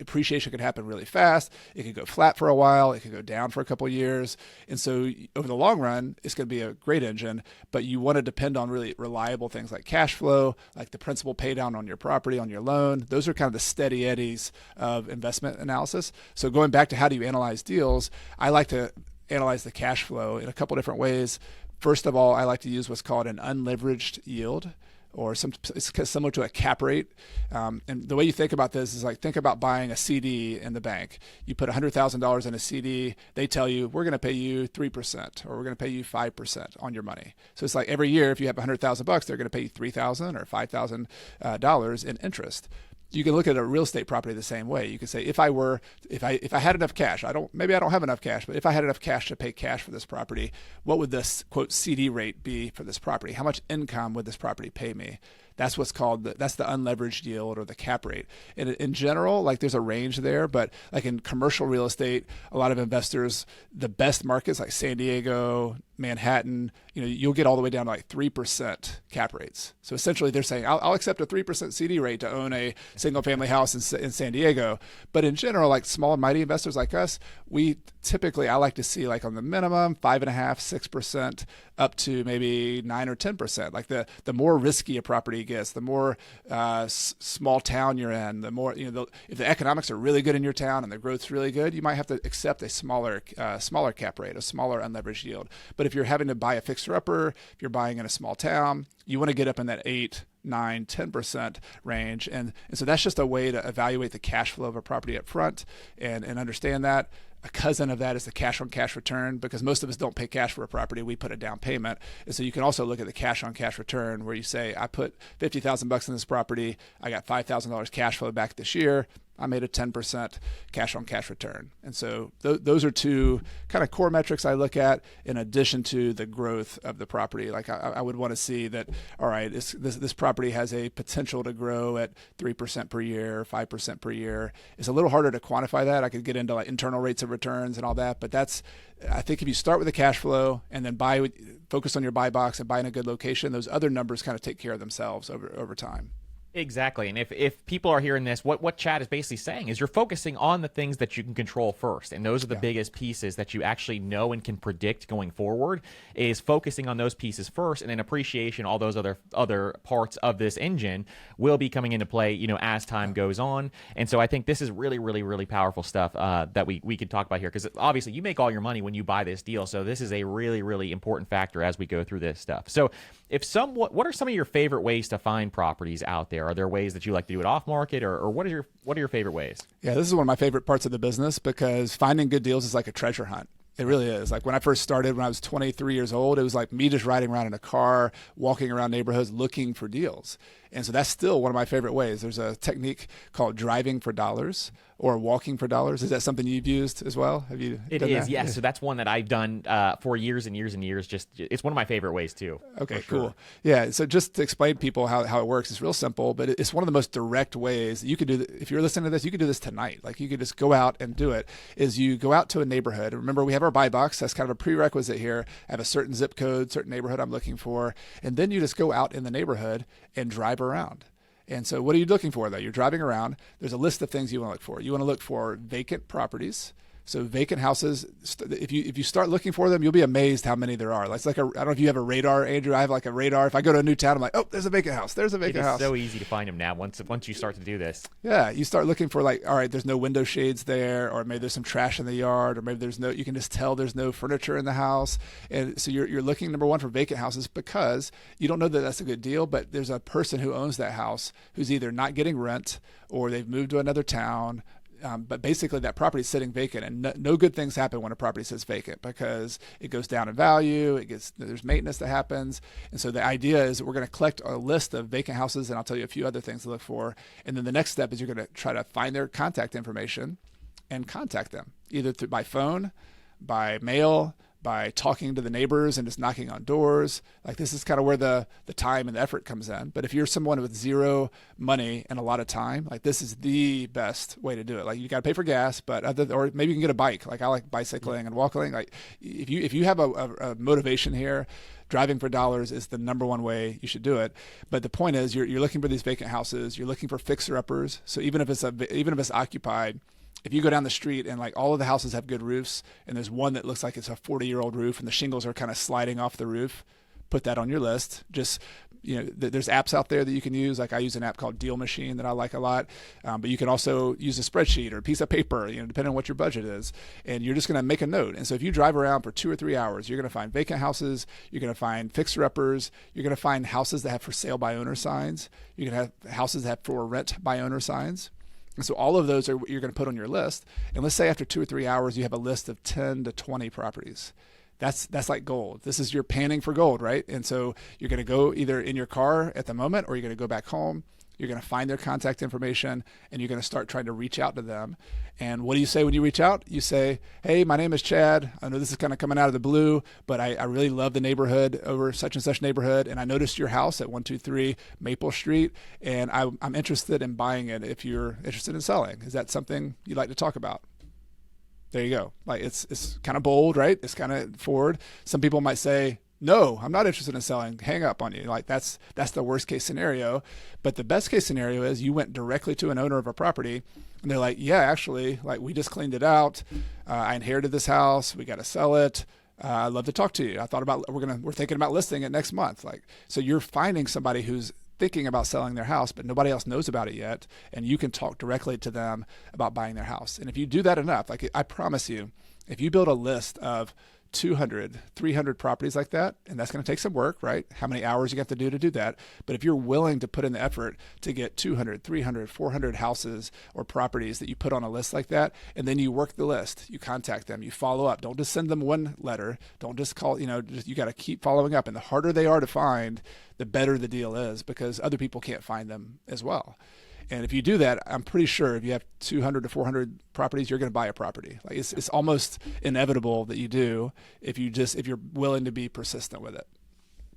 B: appreciation could happen really fast. It could go flat for a while. It could go down for a couple of years. And so over the long run, it's going to be a great engine, but you want to depend on really reliable things like cash flow, like the principal pay down on your property, on your loan. Those are kind of the steady eddies of investment analysis. So going back to how do you analyze deals, I like to analyze the cash flow in a couple different ways. First of all, I like to use what's called an unleveraged yield, or it's similar to a cap rate. And the way you think about this is like, think about buying a CD in the bank. You put $100,000 in a CD. They tell you, we're going to pay you 3%, or we're going to pay you 5% on your money. So it's like every year, if you have $100,000, they're going to pay you $3,000 or $5,000 in interest. You can look at a real estate property the same way. You can say, if I had enough cash, maybe I don't have enough cash, but if I had enough cash to pay cash for this property, what would this quote CD rate be for this property? How much income would this property pay me? That's what's called, that's the unleveraged yield or the cap rate. And in general, like there's a range there, but like in commercial real estate, a lot of investors, the best markets like San Diego, Manhattan, you'll get all the way down to like 3% cap rates. So essentially they're saying, I'll accept a 3% CD rate to own a single family house in San Diego. But in general, like small and mighty investors like us, I like to see like on the minimum 5.5%, 6% up to maybe 9 or 10%. Like the more risky a property gets, the more small town you're in, the more, if the economics are really good in your town and the growth's really good, you might have to accept a smaller cap rate, a smaller unleveraged yield. But if you're having to buy a fixer-upper, if you're buying in a small town, you want to get up in that 8, 9, 10% range. And so that's just a way to evaluate the cash flow of a property up front and understand that. A cousin of that is the cash on cash return, because most of us don't pay cash for a property. We put a down payment. And so you can also look at the cash on cash return, where you say, I put $50,000 in this property. I got $5,000 cash flow back this year. I made a 10% cash on cash return. And so those are two kind of core metrics I look at in addition to the growth of the property. Like I would want to see that, all right, this property has a potential to grow at 3% per year, 5% per year. It's a little harder to quantify that. I could get into like internal rates of returns and all that, but I think if you start with the cash flow and then focus on your buy box and buy in a good location, those other numbers kind of take care of themselves over time.
A: Exactly. And if people are hearing this, what Chad is basically saying is you're focusing on the things that you can control first. And those are the biggest pieces that you actually know and can predict going forward, is focusing on those pieces first, and then appreciation, all those other parts of this engine will be coming into play, as time goes on. And so I think this is really, really, really powerful stuff that we could talk about here, because obviously you make all your money when you buy this deal. So this is a really, really important factor as we go through this stuff. So what are some of your favorite ways to find properties out there? Are there ways that you like to do it off market, or what are your favorite ways?
B: Yeah, this is one of my favorite parts of the business, because finding good deals is like a treasure hunt. It really is. Like when I first started, when I was 23 years old, it was like me just riding around in a car, walking around neighborhoods looking for deals. And so that's still one of my favorite ways. There's a technique called driving for dollars or walking for dollars. Is that something you've used as well? Have you
A: It
B: done
A: is,
B: that?
A: yes. So that's one that I've done for years and years and years. It's one of my favorite ways too.
B: Okay,
A: sure.
B: Cool. Yeah, so just to explain to people how it works, it's real simple, but it's one of the most direct ways you could do. If you're listening to this, you could do this tonight. Like you could just go out and do it. Is you go out to a neighborhood. Remember, we have our buy box. That's kind of a prerequisite here. I have a certain zip code, certain neighborhood I'm looking for, and then you just go out in the neighborhood and drive around. And so what are you looking for, though? You're driving around. There's a list of things you want to look for. You want to look for vacant properties. So vacant houses, if you start looking for them, you'll be amazed how many there are. It's like I don't know if you have a radar, Andrew. I have like a radar. If I go to a new town, I'm like, oh, there's a vacant house. There's a vacant house.
A: It's so easy to find them now once you start to do this.
B: Yeah, you start looking for like, all right, there's no window shades there, or maybe there's some trash in the yard, or maybe you can just tell there's no furniture in the house. And so you're looking, number one, for vacant houses, because you don't know that that's a good deal, but there's a person who owns that house who's either not getting rent, or they've moved to another town, But basically that property is sitting vacant, and no good things happen when a property sits vacant because it goes down in value. There's maintenance that happens. And so the idea is that we're going to collect a list of vacant houses, and I'll tell you a few other things to look for. And then the next step is you're going to try to find their contact information and contact them either by phone, by mail, by talking to the neighbors and just knocking on doors. Like, this is kind of where the time and the effort comes in. But if you're someone with zero money and a lot of time, like, this is the best way to do it. Like, you got to pay for gas, but or maybe you can get a bike. Like, I like bicycling and walking. Like, if you have a motivation here, driving for dollars is the number one way you should do it. But the point is, you're looking for these vacant houses. You're looking for fixer-uppers. So even if it's occupied, if you go down the street and like all of the houses have good roofs and there's one that looks like it's a 40-year-old roof and the shingles are kind of sliding off the roof, put that on your list. Just, there's apps out there that you can use. Like, I use an app called Deal Machine that I like a lot. But you can also use a spreadsheet or a piece of paper, depending on what your budget is. And you're just going to make a note. And so if you drive around for 2 or 3 hours, you're going to find vacant houses. You're going to find fixer-uppers. You're going to find houses that have for sale by owner signs. You're going to have houses that have for rent by owner signs. And so all of those are what you're going to put on your list. And let's say after 2 or 3 hours, you have a list of 10 to 20 properties. That's like gold. This is your panning for gold, right? And so you're going to go either in your car at the moment, or you're going to go back home. You're going to find their contact information, and you're going to start trying to reach out to them. And what do you say when you reach out? You say, hey, my name is Chad. I know this is kind of coming out of the blue, but I really love the neighborhood over such and such neighborhood. And I noticed your house at 123 Maple Street, and I'm interested in buying it if you're interested in selling. Is that something you'd like to talk about? There you go. Like, it's kind of bold, right? It's kind of forward. Some people might say, no, I'm not interested in selling. Hang up on you. Like, that's the worst case scenario. But the best case scenario is you went directly to an owner of a property and they're like, yeah, actually, like, we just cleaned it out. I inherited this house. We got to sell it. I'd love to talk to you. I thought about, we're thinking about listing it next month. Like, so you're finding somebody who's thinking about selling their house, but nobody else knows about it yet. And you can talk directly to them about buying their house. And if you do that enough, like, I promise you, if you build a list of 200, 300 properties like that, and that's going to take some work, right? How many hours you have to do that. But if you're willing to put in the effort to get 200, 300, 400 houses or properties that you put on a list like that, and then you work the list, you contact them, you follow up. Don't just send them one letter. Don't just call, you got to keep following up. And the harder they are to find, the better the deal is, because other people can't find them as well. And if you do that, I'm pretty sure if you have 200 to 400 properties, you're going to buy a property. Like, it's almost inevitable that you do if you're willing to be persistent with it.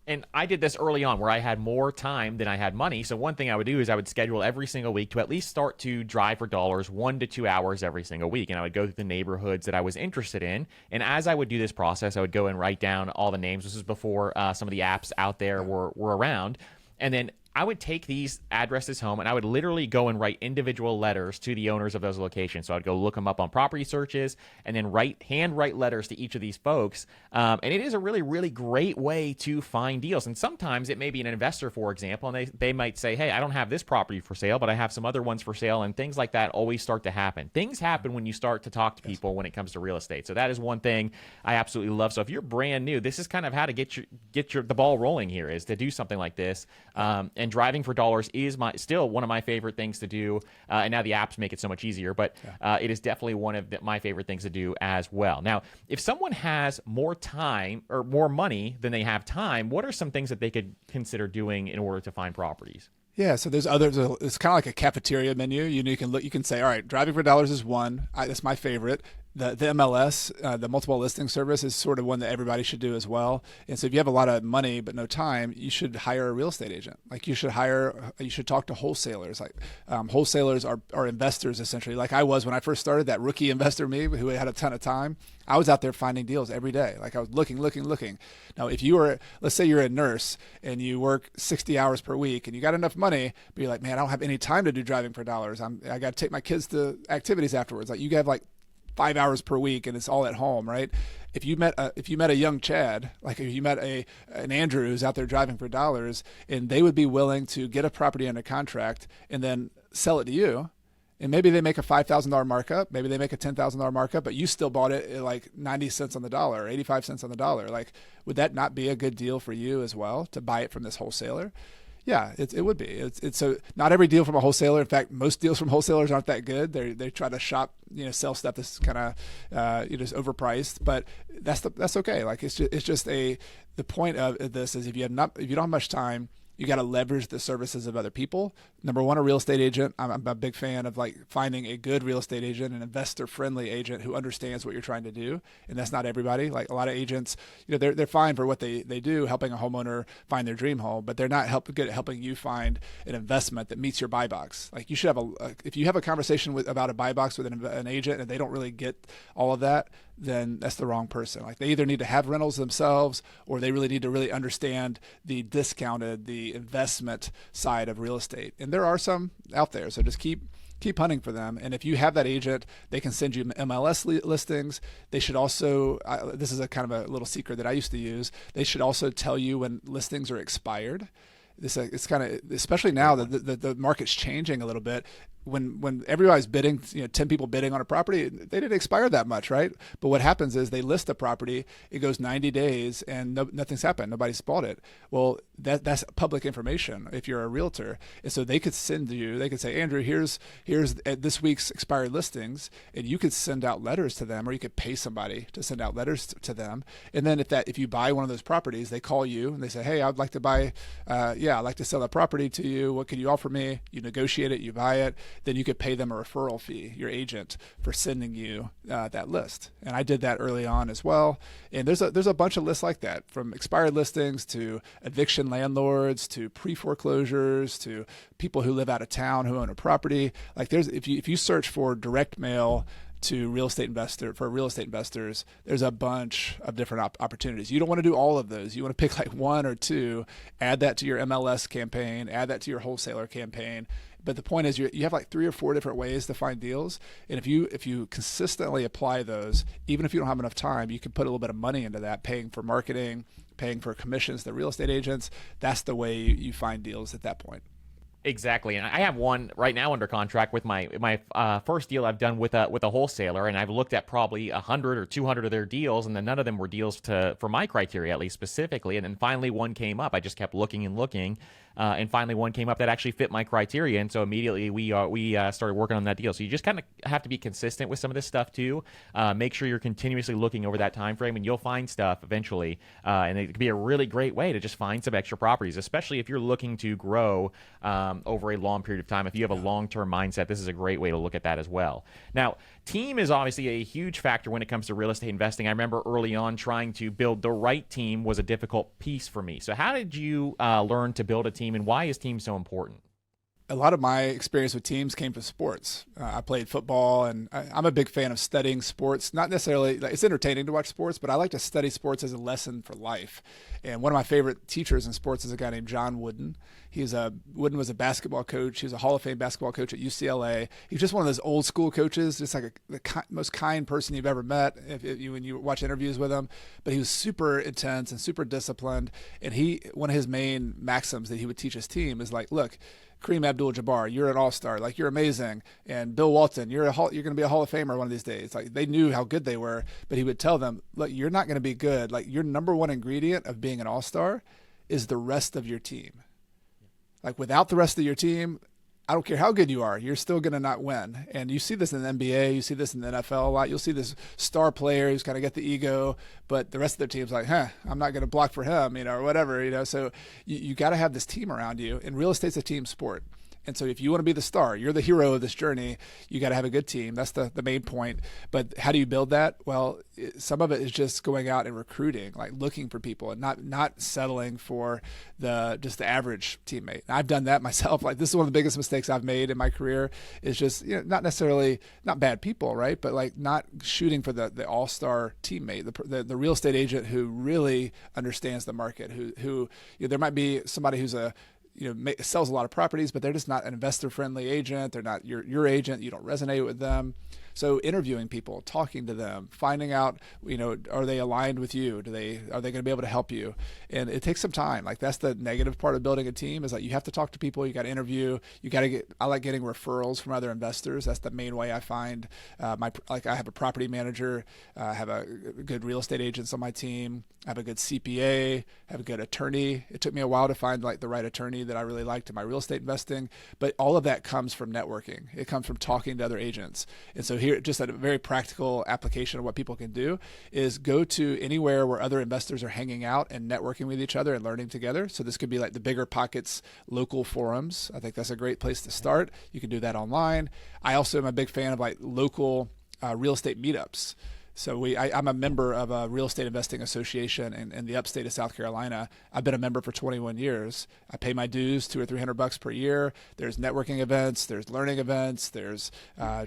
A: And I did this early on where I had more time than I had money. So one thing I would do is I would schedule every single week to at least start to drive for dollars 1 to 2 hours every single week. And I would go through the neighborhoods that I was interested in. And as I would do this process, I would go and write down all the names. This is before some of the apps out there were around. And then I would take these addresses home and I would literally go and write individual letters to the owners of those locations. So I'd go look them up on property searches and then hand write letters to each of these folks. And it is a really, really great way to find deals. And sometimes it may be an investor, for example, and they might say, hey, I don't have this property for sale, but I have some other ones for sale. And things like that always start to happen. Things happen when you start to talk to people when it comes to real estate. So that is one thing I absolutely love. So if you're brand new, this is kind of how to get the ball rolling here, is to do something like this. And driving for dollars is still one of my favorite things to do. And now the apps make it so much easier, but it is definitely one of my favorite things to do as well. Now, if someone has more time or more money than they have time, what are some things that they could consider doing in order to find properties?
B: Yeah, so there's others. It's kind of like a cafeteria menu. You can look. You can say, all right, driving for dollars is one. That's my favorite. The MLS, the multiple listing service, is sort of one that everybody should do as well. And so if you have a lot of money but no time, you should hire a real estate agent. Like, you should talk to wholesalers. Like, wholesalers are investors, essentially. Like I was when I first started, that rookie investor me who had a ton of time. I was out there finding deals every day. Like, I was looking. Now, if let's say you're a nurse and you work 60 hours per week and you got enough money, but you're like, man, I don't have any time to do driving for dollars. I got to take my kids to activities afterwards. Like, you have like 5 hours per week and it's all at home, right? If you met a young Chad, like if you met an Andrew who's out there driving for dollars, and they would be willing to get a property under contract and then sell it to you, and maybe they make a $5,000 markup, maybe they make a $10,000 markup, but you still bought it at like 90 cents on the dollar, or 85 cents on the dollar. Like, would that not be a good deal for you as well, to buy it from this wholesaler? Yeah, it would be. It's so not every deal from a wholesaler. In fact, most deals from wholesalers aren't that good. They try to sell stuff that's kind of just overpriced. But that's okay. Like it's just the point of this is if you don't have much time, you got to leverage the services of other people. Number one, a real estate agent. I'm a big fan of like finding a good real estate agent, an investor-friendly agent who understands what you're trying to do. And that's not everybody. Like a lot of agents, they're fine for what they do, helping a homeowner find their dream home, but they're not good at helping you find an investment that meets your buy box. Like you should have if you have a conversation about a buy box with an agent and they don't really get all of that, then that's the wrong person. Like they either need to have rentals themselves or they really need to really understand the investment side of real estate. And there are some out there. So just keep hunting for them. And if you have that agent, they can send you MLS listings. They should also, this is a kind of a little secret that I used to use. They should also tell you when listings are expired. It's kind of, especially now that the market's changing a little bit. When everybody's bidding, 10 people bidding on a property, they didn't expire that much, right? But what happens is they list a property, it goes 90 days and nothing's happened. Nobody's bought it. Well, that's public information if you're a realtor. And so they could say, Andrew, here's this week's expired listings, and you could send out letters to them, or you could pay somebody to send out letters to them. And then if you buy one of those properties, they call you and they say, hey, I'd like to I'd like to sell that property to you. What can you offer me? You negotiate it, you buy it. Then you could pay them a referral fee, your agent, for sending you that list. And I did that early on as well. And there's a bunch of lists like that, from expired listings to eviction landlords to pre-foreclosures to people who live out of town who own a property. Like if you search for direct mail to real estate investors, there's a bunch of different opportunities. You don't want to do all of those. You want to pick like one or two, add that to your MLS campaign, add that to your wholesaler campaign. But the point is you have like 3 or 4 different ways to find deals. And if you consistently apply those, even if you don't have enough time, you can put a little bit of money into that, paying for marketing, paying for commissions to real estate agents. That's the way you find deals at that point.
A: Exactly, and I have one right now under contract with my first deal I've done with a wholesaler, and I've looked at probably 100 or 200 of their deals, and then none of them were deals for my criteria, at least specifically. And then finally one came up. I just kept looking and looking, and finally one came up that actually fit my criteria, and so immediately we started working on that deal. So you just kind of have to be consistent with some of this stuff too. Make sure you're continuously looking over that time frame, and you'll find stuff eventually. And it could be a really great way to just find some extra properties, especially if you're looking to grow over a long period of time. If you have a long-term mindset, this is a great way to look at that as well. Now, team is obviously a huge factor when it comes to real estate investing. I remember early on trying to build the right team was a difficult piece for me. So how did you learn to build a team, and why is team so important?
B: A lot of my experience with teams came from sports. I played football, and I'm a big fan of studying sports. Not necessarily, it's entertaining to watch sports, but I like to study sports as a lesson for life. And one of my favorite teachers in sports is a guy named John Wooden. Wooden was a basketball coach. He was a Hall of Fame basketball coach at UCLA. He was just one of those old school coaches, just like the most kind person you've ever met when you watch interviews with him. But he was super intense and super disciplined. And one of his main maxims that he would teach his team is like, look, Kareem Abdul-Jabbar, you're an all-star. Like, you're amazing. And Bill Walton, you're going to be a Hall of Famer one of these days. Like, they knew how good they were, but he would tell them, look, you're not going to be good. Like, your number one ingredient of being an all-star is the rest of your team. Like, without the rest of your team, I don't care how good you are, you're still going to not win. And you see this in the NBA, you see this in the NFL a lot. You'll see this star player who's kind of got the ego, but the rest of their team's like, I'm not going to block for him, or whatever, So you got to have this team around you. And real estate's a team sport. And so if you want to be the star, you're the hero of this journey, you got to have a good team. That's the main point. But how do you build that? Well, some of it is just going out and recruiting, like looking for people and not settling for just the average teammate. And I've done that myself. Like, this is one of the biggest mistakes I've made in my career, is just, not necessarily not bad people, right? But like not shooting for the all-star teammate, the real estate agent who really understands the market, who there might be somebody who's sells a lot of properties, but they're just not an investor-friendly agent. They're not your agent. You don't resonate with them. So interviewing people, talking to them, finding out, are they aligned with you? Are they going to be able to help you? And it takes some time. Like, that's the negative part of building a team, is like you have to talk to people. You got to interview. I like getting referrals from other investors. That's the main way I find I have a property manager, I have a good real estate agents on my team. I have a good CPA, I have a good attorney. It took me a while to find like the right attorney me that I really liked in my real estate investing. But all of that comes from networking. It comes from talking to other agents. And so here, just a very practical application of what people can do is go to anywhere where other investors are hanging out and networking with each other and learning together. So this could be like the Bigger Pockets local forums. I think that's a great place to start. You can do that online. I also am a big fan of like local real estate meetups. So I'm a member of a real estate investing association in the upstate of South Carolina. I've been a member for 21 years. I pay my dues, $200 or $300 per year. There's networking events, there's learning events, there's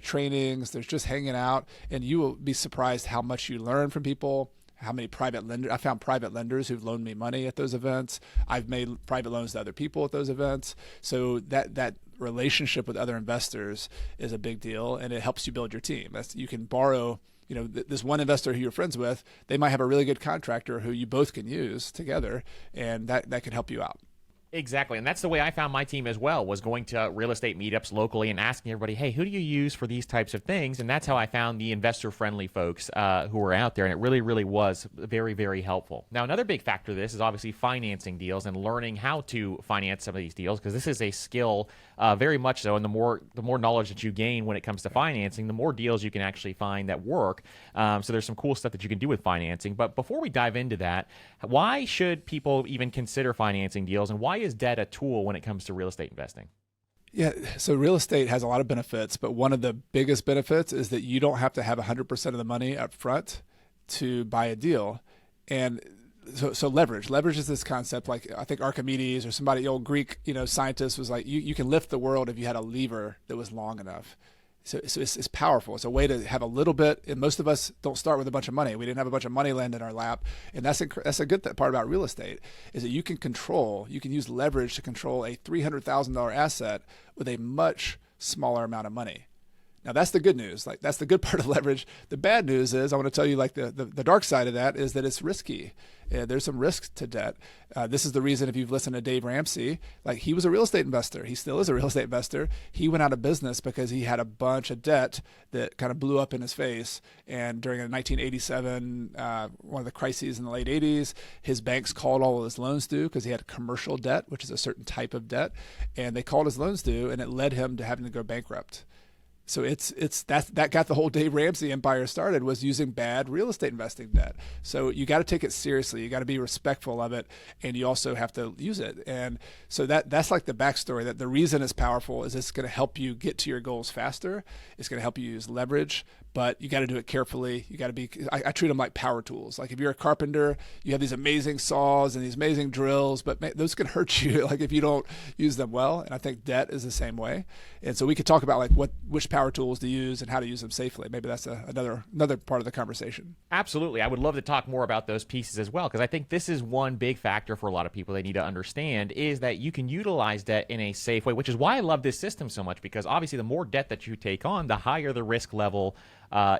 B: trainings, there's just hanging out, and you will be surprised how much you learn from people. How many private lenders? I found private lenders who've loaned me money at those events. I've made private loans to other people at those events. So that relationship with other investors is a big deal, and it helps you build your team. You can borrow. This one investor who you're friends with, they might have a really good contractor who you both can use together, and that can help you out.
A: Exactly. And that's the way I found my team as well, was going to real estate meetups locally and asking everybody, hey, who do you use for these types of things? And that's how I found the investor-friendly folks who were out there. And it really, really was very, very helpful. Now, another big factor of this is obviously financing deals and learning how to finance some of these deals, because this is a skill very much so. And the more knowledge that you gain when it comes to financing, the more deals you can actually find that work. So there's some cool stuff that you can do with financing. But before we dive into that, why should people even consider financing deals, and why is debt a tool when it comes to real estate investing?
B: Yeah, so real estate has a lot of benefits, but one of the biggest benefits is that you don't have to have 100% of the money up front to buy a deal. And so leverage is this concept, like I think Archimedes or somebody, old Greek, scientist was like, you can lift the world if you had a lever that was long enough. So it's powerful. It's a way to have a little bit, and most of us don't start with a bunch of money. We didn't have a bunch of money land in our lap, and that's a good part about real estate, is that you can use leverage to control a $300,000 asset with a much smaller amount of money. Now that's the good news. Like that's the good part of leverage. The bad news is, I want to tell you, like the dark side of that is that it's risky. There's some risk to debt. This is the reason, if you've listened to Dave Ramsey, like he was a real estate investor. He still is a real estate investor. He went out of business because he had a bunch of debt that kind of blew up in his face. And during a 1987, one of the crises in the late 80s, his banks called all of his loans due because he had commercial debt, which is a certain type of debt. And they called his loans due, and it led him to having to go bankrupt. So that got the whole Dave Ramsey empire started, was using bad real estate investing debt. So you got to take it seriously. You got to be respectful of it, and you also have to use it. And so that's like the backstory, that the reason it's powerful is it's going to help you get to your goals faster. It's going to help you use leverage, but you got to do it carefully. You got to be, I treat them like power tools. Like if you're a carpenter, you have these amazing saws and these amazing drills, but those can hurt you like if you don't use them well. And I think debt is the same way. And so we could talk about like which power tools to use and how to use them safely. Maybe that's another part of the conversation.
A: Absolutely. I would love to talk more about those pieces as well, because I think this is one big factor for a lot of people they need to understand, is that you can utilize debt in a safe way, which is why I love this system so much, because obviously the more debt that you take on, the higher the risk level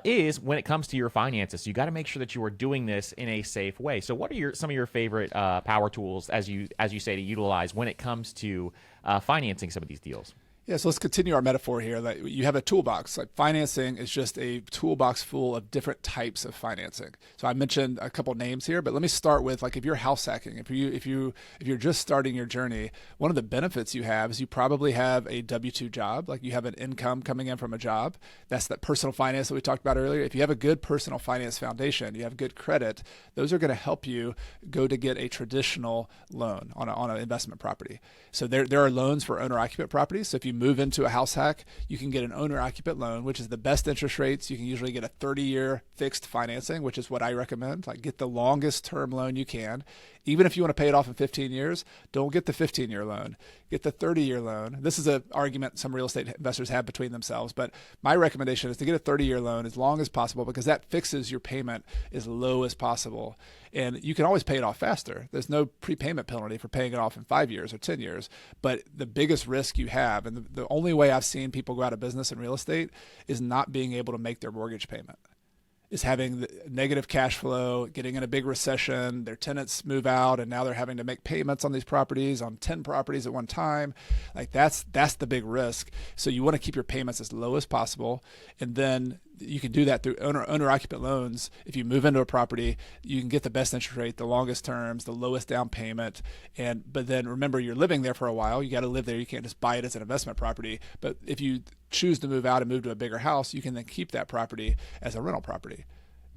A: is when it comes to your finances. So you got to make sure that you are doing this in a safe way. So what are some of your favorite power tools, as you say, to utilize when it comes to financing some of these deals?
B: Yeah, so let's continue our metaphor here. Like you have a toolbox. Like financing is just a toolbox full of different types of financing. So I mentioned a couple names here, but let me start with, like, if you're house hacking, if you're just starting your journey, one of the benefits you have is you probably have a W-2 job, like you have an income coming in from a job. That's that personal finance that we talked about earlier. If you have a good personal finance foundation, you have good credit, those are going to help you go to get a traditional loan on an investment property. So there are loans for owner-occupant properties. So if you move into a house hack, you can get an owner-occupant loan, which is the best interest rates. You can usually get a 30-year fixed financing, which is what I recommend. Like get the longest term loan you can. Even if you want to pay it off in 15 years, don't get the 15-year loan. Get the 30-year loan. This is an argument some real estate investors have between themselves, but my recommendation is to get a 30-year loan as long as possible, because that fixes your payment as low as possible. And you can always pay it off faster. There's no prepayment penalty for paying it off in 5 years or 10 years. But the biggest risk you have, and the only way I've seen people go out of business in real estate, is not being able to make their mortgage payment. Is having the negative cash flow, getting in a big recession, their tenants move out, and now they're having to make payments on these properties, on 10 properties at one time. Like that's the big risk. So you want to keep your payments as low as possible, and then you can do that through owner-occupant loans. If you move into a property, you can get the best interest rate, the longest terms, the lowest down payment. But then remember, you're living there for a while. You got to live there. You can't just buy it as an investment property. But if you choose to move out and move to a bigger house, you can then keep that property as a rental property.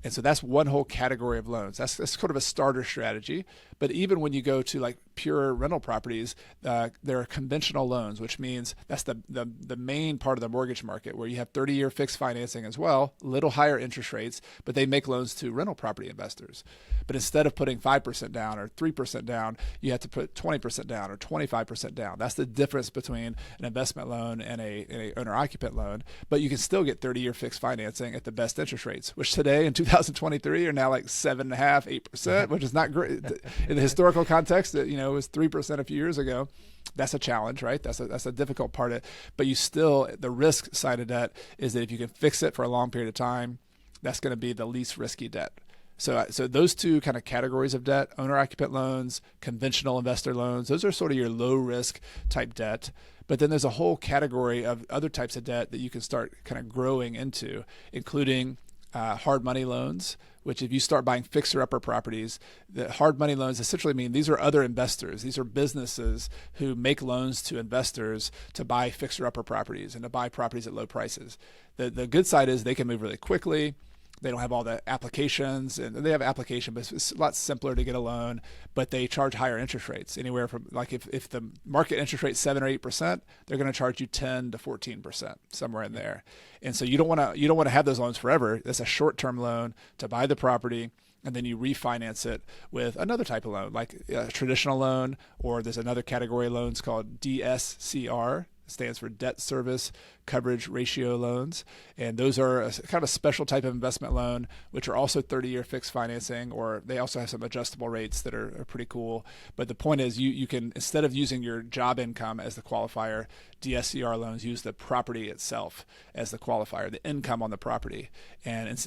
B: And so that's one whole category of loans. That's sort of a starter strategy. But even when you go to like pure rental properties, there are conventional loans, which means that's the main part of the mortgage market, where you have 30-year fixed financing as well, little higher interest rates, but they make loans to rental property investors. But instead of putting 5% down or 3% down, you have to put 20% down or 25% down. That's the difference between an investment loan and a owner-occupant loan. But you can still get 30-year fixed financing at the best interest rates, which today in 2023 are now like 7.5%, 8%, which is not great. In the historical context, it was 3% a few years ago. That's a challenge, right? That's a difficult part of it. But you still, the risk side of debt is that if you can fix it for a long period of time, that's going to be the least risky debt. So those two kind of categories of debt, owner-occupant loans, conventional investor loans, those are sort of your low-risk type debt. But then there's a whole category of other types of debt that you can start kind of growing into, including hard money loans, which if you start buying fixer-upper properties, the hard money loans essentially mean these are other investors. These are businesses who make loans to investors to buy fixer-upper properties and to buy properties at low prices. The good side is they can move really quickly. They don't have all the applications, and they have application, but it's a lot simpler to get a loan, but they charge higher interest rates, anywhere from, like if the market interest rate is 7 or 8%, they're going to charge you 10 to 14%, somewhere in there. And so you don't want to have those loans forever. That's a short-term loan to buy the property, and then you refinance it with another type of loan, like a traditional loan, or there's another category of loans called DSCR. Stands for debt service coverage ratio loans. And those are kind of a special type of investment loan, which are also 30-year fixed financing, or they also have some adjustable rates that are pretty cool. But the point is you can, instead of using your job income as the qualifier, DSCR loans use the property itself as the qualifier, the income on the property. And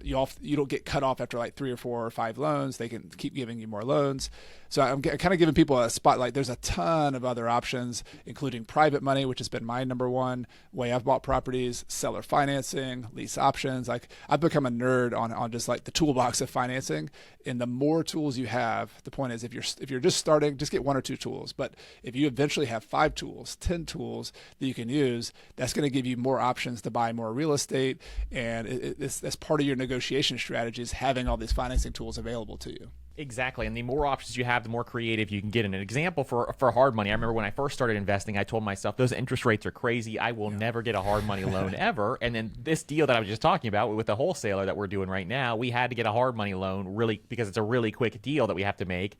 B: you don't get cut off after like 3 or 4 or 5 loans. They can keep giving you more loans. So I'm kind of giving people a spotlight. There's a ton of other options, including private money, which has been my number one way I've bought properties, seller financing, lease options. Like, I've become a nerd on just like the toolbox of financing. And the more tools you have, the point is if you're just starting, just get 1 or 2 tools. But if you eventually have 5 tools, 10 tools that you can use, that's going to give you more options to buy more real estate. And that's part of your negotiation strategy, is having all these financing tools available to you.
A: Exactly. And the more options you have, the more creative you can get. And an example for hard money, I remember when I first started investing, I told myself, those interest rates are crazy. I will never get a hard money loan ever. And then this deal that I was just talking about with the wholesaler that we're doing right now, we had to get a hard money loan because it's a really quick deal that we have to make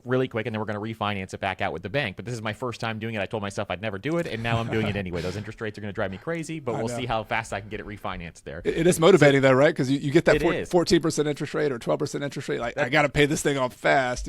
A: really quick. And then we're going to refinance it back out with the bank. But this is my first time doing it. I told myself I'd never do it. And now I'm doing it anyway. Those interest rates are going to drive me crazy, but we'll see how fast I can get it refinanced there.
B: It is motivating though, right? Because you get that 14% interest rate or 12% interest rate. Like, I got to pay this thing off fast,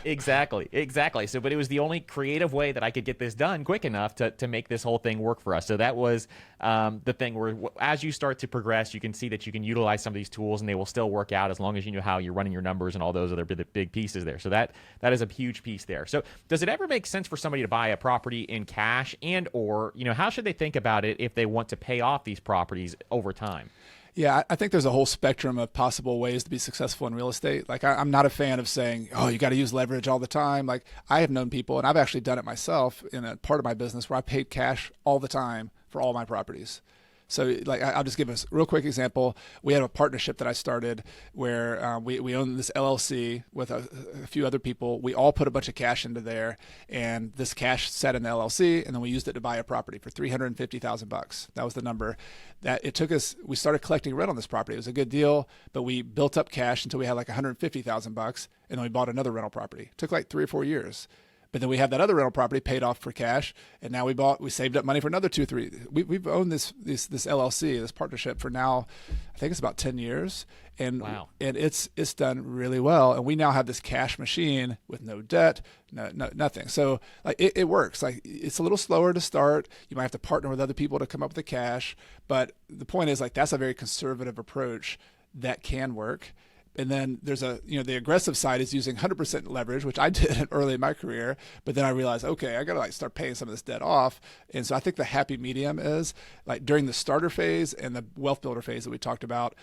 A: Exactly. So, but it was the only creative way that I could get this done quick enough to make this whole thing work for us. So that was the thing where, as you start to progress, you can see that you can utilize some of these tools and they will still work out as long as you know how you're running your numbers and all those other big pieces there. So that is a huge piece there. So does it ever make sense for somebody to buy a property in cash, and or how should they think about it if they want to pay off these properties over time?
B: Yeah, I think there's a whole spectrum of possible ways to be successful in real estate. Like, I'm not a fan of saying, oh, you got to use leverage all the time. Like, I have known people, and I've actually done it myself in a part of my business, where I paid cash all the time for all my properties. So, like, I'll just give a real quick example. We had a partnership that I started where we own this LLC with a few other people. We all put a bunch of cash into there, and this cash sat in the LLC, and then we used it to buy a property for $350,000. That was the number. That it took us. We started collecting rent on this property. It was a good deal, but we built up cash until we had like $150,000, and then we bought another rental property. It took like 3 or 4 years. But then we have that other rental property paid off for cash, and now we saved up money for another 2 or 3. We've owned this LLC, this partnership, for now, I think it's about 10 years, and
A: wow.
B: And it's done really well. And we now have this cash machine with no debt, nothing. So like it works. Like, it's a little slower to start. You might have to partner with other people to come up with the cash, but the point is, like, that's a very conservative approach that can work. And then there's the aggressive side is using 100% leverage, which I did early in my career. But then I realized, okay, I got to like start paying some of this debt off. And so I think the happy medium is like during the starter phase and the wealth builder phase that we talked about,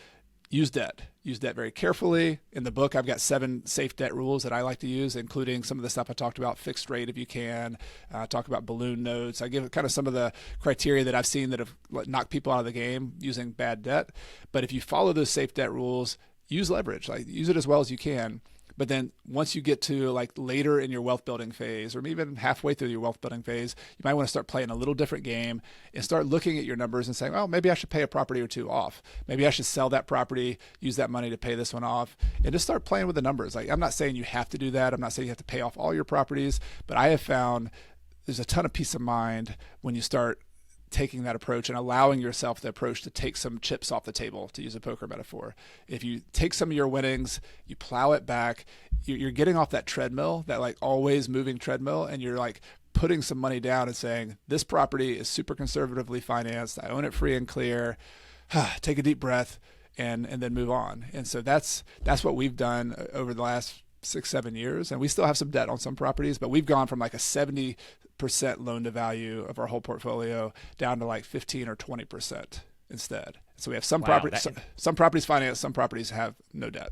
B: use debt very carefully. In the book, I've got 7 safe debt rules that I like to use, including some of the stuff I talked about, fixed rate if you can, talk about balloon notes. I give kind of some of the criteria that I've seen that have knocked people out of the game using bad debt. But if you follow those safe debt rules, use leverage, like use it as well as you can. But then once you get to like later in your wealth building phase, or even halfway through your wealth building phase, you might want to start playing a little different game and start looking at your numbers and saying, oh, maybe I should pay a property or 2 off. Maybe I should sell that property, use that money to pay this one off, and just start playing with the numbers. Like, I'm not saying you have to do that. I'm not saying you have to pay off all your properties, but I have found there's a ton of peace of mind when you start taking that approach and allowing yourself the approach to take some chips off the table, to use a poker metaphor. If you take some of your winnings, you plow it back, you're getting off that treadmill, that like always moving treadmill, and you're like putting some money down and saying, this property is super conservatively financed. I own it free and clear. Take a deep breath and then move on. And so that's what we've done over the last 6-7 years. And we still have some debt on some properties, but we've gone from like a 70% loan to value of our whole portfolio down to like 15 or 20% instead. So we have some properties, some properties financed, some properties have no debt.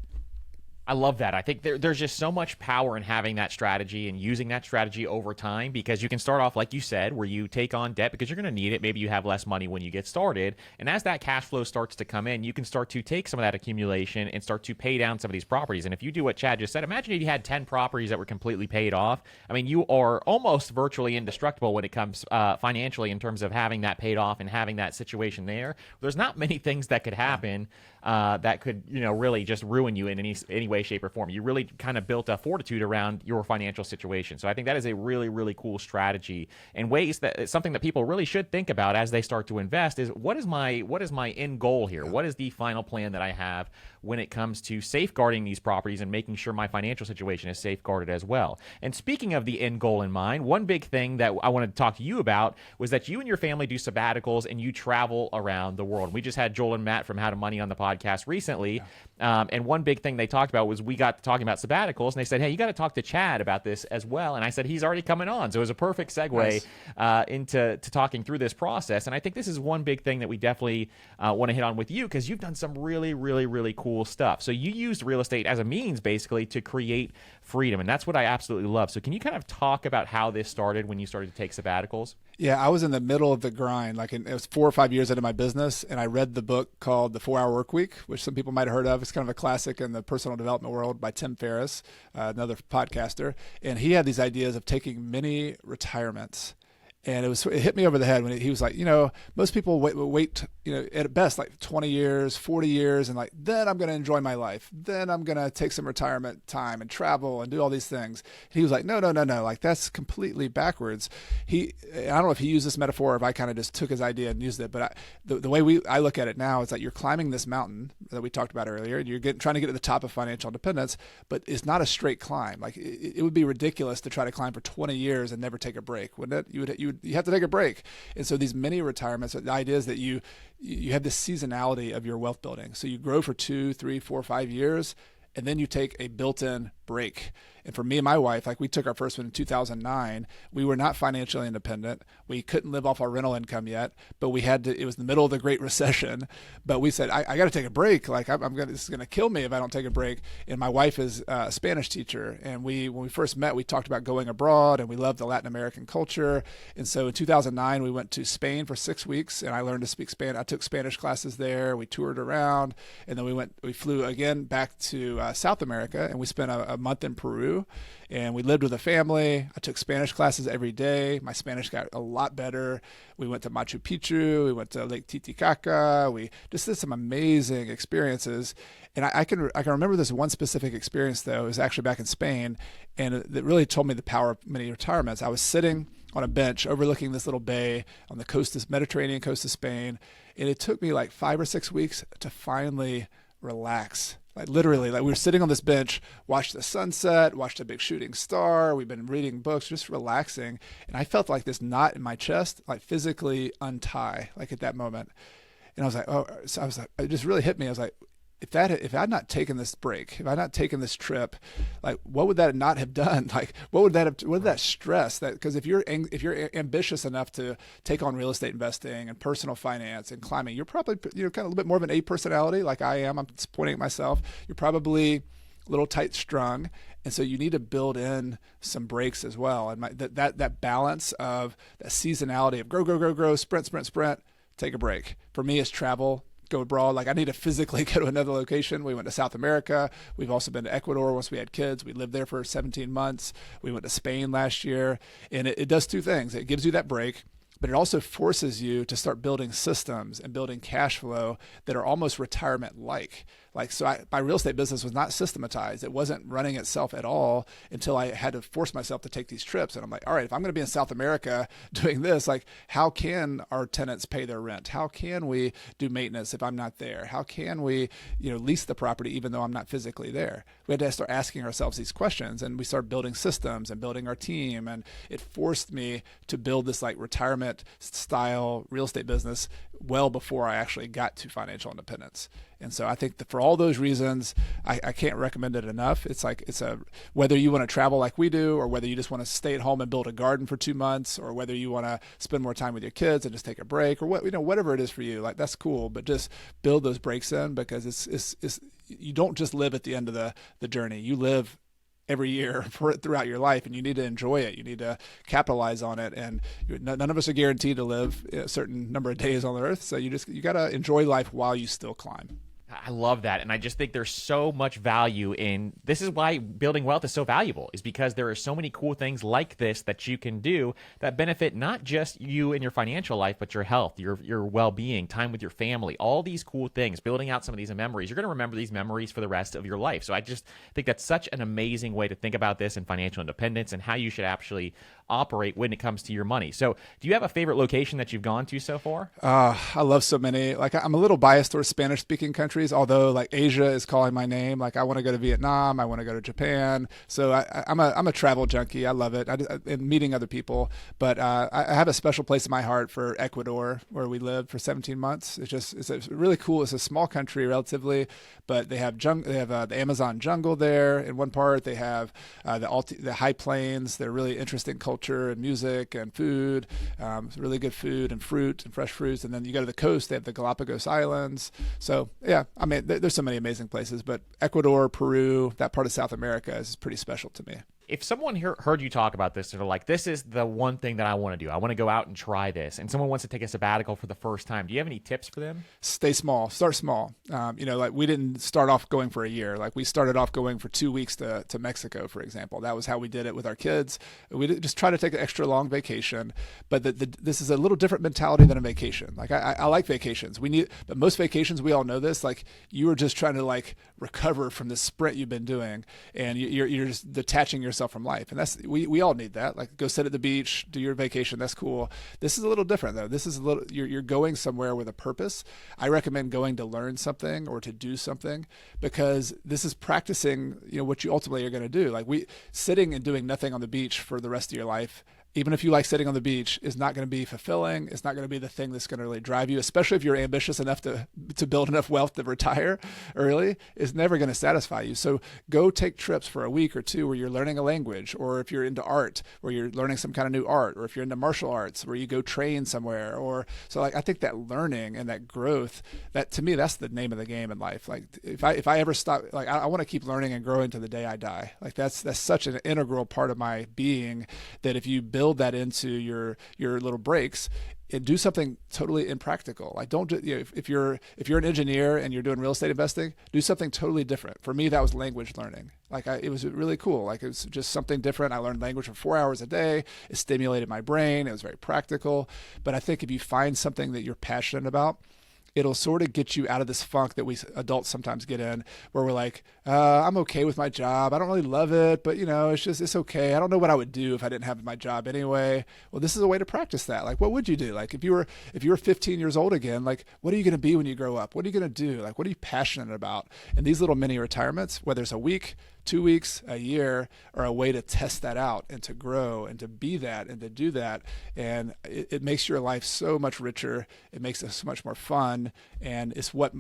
A: I love that. I think there's just so much power in having that strategy and using that strategy over time, because you can start off, like you said, where you take on debt because you're going to need it. Maybe you have less money when you get started. And as that cash flow starts to come in, you can start to take some of that accumulation and start to pay down some of these properties. And if you do what Chad just said, imagine if you had 10 properties that were completely paid off. I mean, you are almost virtually indestructible when it comes financially in terms of having that paid off and having that situation there. There's not many things that could happen that could, really just ruin you in any way, shape, or form. You really kind of built a fortitude around your financial situation. So I think that is a really, really cool strategy, and ways that it's something that people really should think about as they start to invest is what is my end goal here? What is the final plan that I have when it comes to safeguarding these properties and making sure my financial situation is safeguarded as well? And speaking of the end goal in mind, one big thing that I wanted to talk to you about was that you and your family do sabbaticals and you travel around the world. We just had Joel and Matt from How to Money on the podcast recently. And one big thing they talked about was we got to talking about sabbaticals, and they said, hey, you got to talk to Chad about this as well. And I said, he's already coming on. So it was a perfect segue into talking through this process. And I think this is one big thing that we definitely want to hit on with you, because you've done some really, really, really cool stuff. So you used real estate as a means basically to create freedom. And that's what I absolutely love. So can you kind of talk about how this started when you started to take sabbaticals?
B: Yeah, I was in the middle of the grind. It was 4 or 5 years into my business, and I read the book called The 4-Hour Workweek, which some people might have heard of. It's kind of a classic in the personal development world by Tim Ferriss, another podcaster. And he had these ideas of taking mini retirements. And it hit me over the head when he was like, most people wait, at best like 20 years, 40 years, and like, then I'm going to enjoy my life. Then I'm going to take some retirement time and travel and do all these things. And he was like, no, like that's completely backwards. I don't know if he used this metaphor or if I kind of just took his idea and used it, but the way I look at it now is that you're climbing this mountain that we talked about earlier, and you're trying to get to the top of financial independence, but it's not a straight climb. Like it would be ridiculous to try to climb for 20 years and never take a break, wouldn't it? You have to take a break. And so these mini retirements, the idea is that you have this seasonality of your wealth building. So you grow for 2, 3, 4, 5 years, and then you take a built-in break. And for me and my wife, like we took our first one in 2009. We were not financially independent. We couldn't live off our rental income yet, but we had to. It was the middle of the Great Recession, but we said, I got to take a break. Like this is going to kill me if I don't take a break. And my wife is a Spanish teacher, and when we first met, we talked about going abroad, and we loved the Latin American culture. And so in 2009, we went to Spain for 6 weeks, and I learned to speak Spanish. I took Spanish classes there. We toured around, and then we flew again back to South America, and we spent a month in Peru, and we lived with a family. I took Spanish classes every day. My Spanish got a lot better. We went to Machu Picchu. We went to Lake Titicaca. We just did some amazing experiences. And I can remember this one specific experience, though. It was actually back in Spain, and it really told me the power of many retirements. I was sitting on a bench overlooking this little bay on the Mediterranean coast of Spain, and it took me like 5 or 6 weeks to finally relax. Like literally, like we were sitting on this bench, watched the sunset, watched a big shooting star. We've been reading books, just relaxing. And I felt like this knot in my chest, like physically untie, like at that moment. And I was like, it just really hit me. I was like, if I'd not taken this break, if I'd not taken this trip, like what would that not have done? Like what would that stress that, because if you're ambitious enough to take on real estate investing and personal finance and climbing, you're probably, kind of a little bit more of an A personality like I am. I'm pointing at myself. You're probably a little tight strung. And so you need to build in some breaks as well. And that balance of that seasonality of grow, sprint, take a break. For me, it's travel. Go abroad. Like I need to physically go to another location. We went to South America. We've also been to Ecuador once we had kids. We lived there for 17 months. We went to Spain last year. And it does two things. It gives you that break, but it also forces you to start building systems and building cash flow that are almost retirement-like. My real estate business was not systematized. It wasn't running itself at all until I had to force myself to take these trips. And I'm like, all right, if I'm going to be in South America doing this, like how can our tenants pay their rent? How can we do maintenance if I'm not there? How can we, lease the property even though I'm not physically there? We had to start asking ourselves these questions, and we started building systems and building our team. And it forced me to build this like retirement style real estate business well before I actually got to financial independence. And so I think that for all those reasons, I can't recommend it enough. It's whether you want to travel like we do, or whether you just want to stay at home and build a garden for 2 months, or whether you want to spend more time with your kids and just take a break, or whatever it is for you, like that's cool. But just build those breaks in, because it's you don't just live at the end of the journey. You live every year throughout your life, and you need to enjoy it. You need to capitalize on it. And none of us are guaranteed to live a certain number of days on the earth. So you got to enjoy life while you still climb.
A: I love that. And I just think there's so much value in this. Is why building wealth is so valuable, is because there are so many cool things like this that you can do that benefit not just you in your financial life, but your health, your well-being, time with your family, all these cool things, building out some of these memories. You're going to remember these memories for the rest of your life. So I just think that's such an amazing way to think about this and financial independence and how you should actually operate when it comes to your money. So do you have a favorite location that you've gone to so far?
B: I love so many. Like I'm a little biased towards Spanish speaking countries, although like Asia is calling my name. Like I want to go to Vietnam. I want to go to Japan. So I'm a travel junkie. I love it. And meeting other people, but I have a special place in my heart for Ecuador, where we lived for 17 months. It's really cool. It's a small country relatively, but they have the Amazon jungle there in one part. They have the high plains. They're really interesting culture and music and food, really good food and fruit and fresh fruits. And then you go to the coast, they have the Galapagos Islands. So yeah, I mean, there's so many amazing places, but Ecuador, Peru, that part of South America is pretty special to me.
A: If someone heard you talk about this, they're like, this is the one thing that I want to do. I want to go out and try this. And someone wants to take a sabbatical for the first time. Do you have any tips for them?
B: Stay small. Start small. Like we didn't start off going for a year. Like we started off going for 2 weeks to Mexico, for example. That was how we did it with our kids. We just try to take an extra long vacation. But this is a little different mentality than a vacation. Like I like vacations. But most vacations, we all know this. Like you are just trying to like recover from the sprint you've been doing, and you're just detaching yourself from life. And that's we all need that. Like go sit at the beach, do your vacation. That's cool. This is a little different though. This is a little you're going somewhere with a purpose. I recommend going to learn something or to do something, because this is practicing, what you ultimately are going to do. Like sitting and doing nothing on the beach for the rest of your life, even if you like sitting on the beach, is not going to be fulfilling. It's not going to be the thing that's going to really drive you, especially if you're ambitious enough to build enough wealth to retire early. It's never going to satisfy you. So go take trips for a week or two where you're learning a language, or if you're into art, where you're learning some kind of new art, or if you're into martial arts, where you go train somewhere. I think that learning and that growth, that to me, that's the name of the game in life. Like if I ever stop, like I want to keep learning and growing to the day I die. Like that's such an integral part of my being, that if you build that into your little breaks and do something totally impractical. Like don't do, if you're an engineer and you're doing real estate investing, do something totally different. For me, that was language learning. It was really cool. Like it was just something different. I learned language for 4 hours a day. It stimulated my brain. It was very practical. But I think if you find something that you're passionate about, it'll sort of get you out of this funk that we adults sometimes get in, where we're like, I'm okay with my job. I don't really love it, but it's okay. I don't know what I would do if I didn't have my job anyway. Well, this is a way to practice that. Like, what would you do? Like if you were 15 years old again, like what are you going to be when you grow up? What are you going to do? Like, what are you passionate about? And these little mini retirements, whether it's a week, 2 weeks, a year are a way to test that out and to grow and to be that and to do that. And it makes your life so much richer. It makes it so much more fun. And it's what,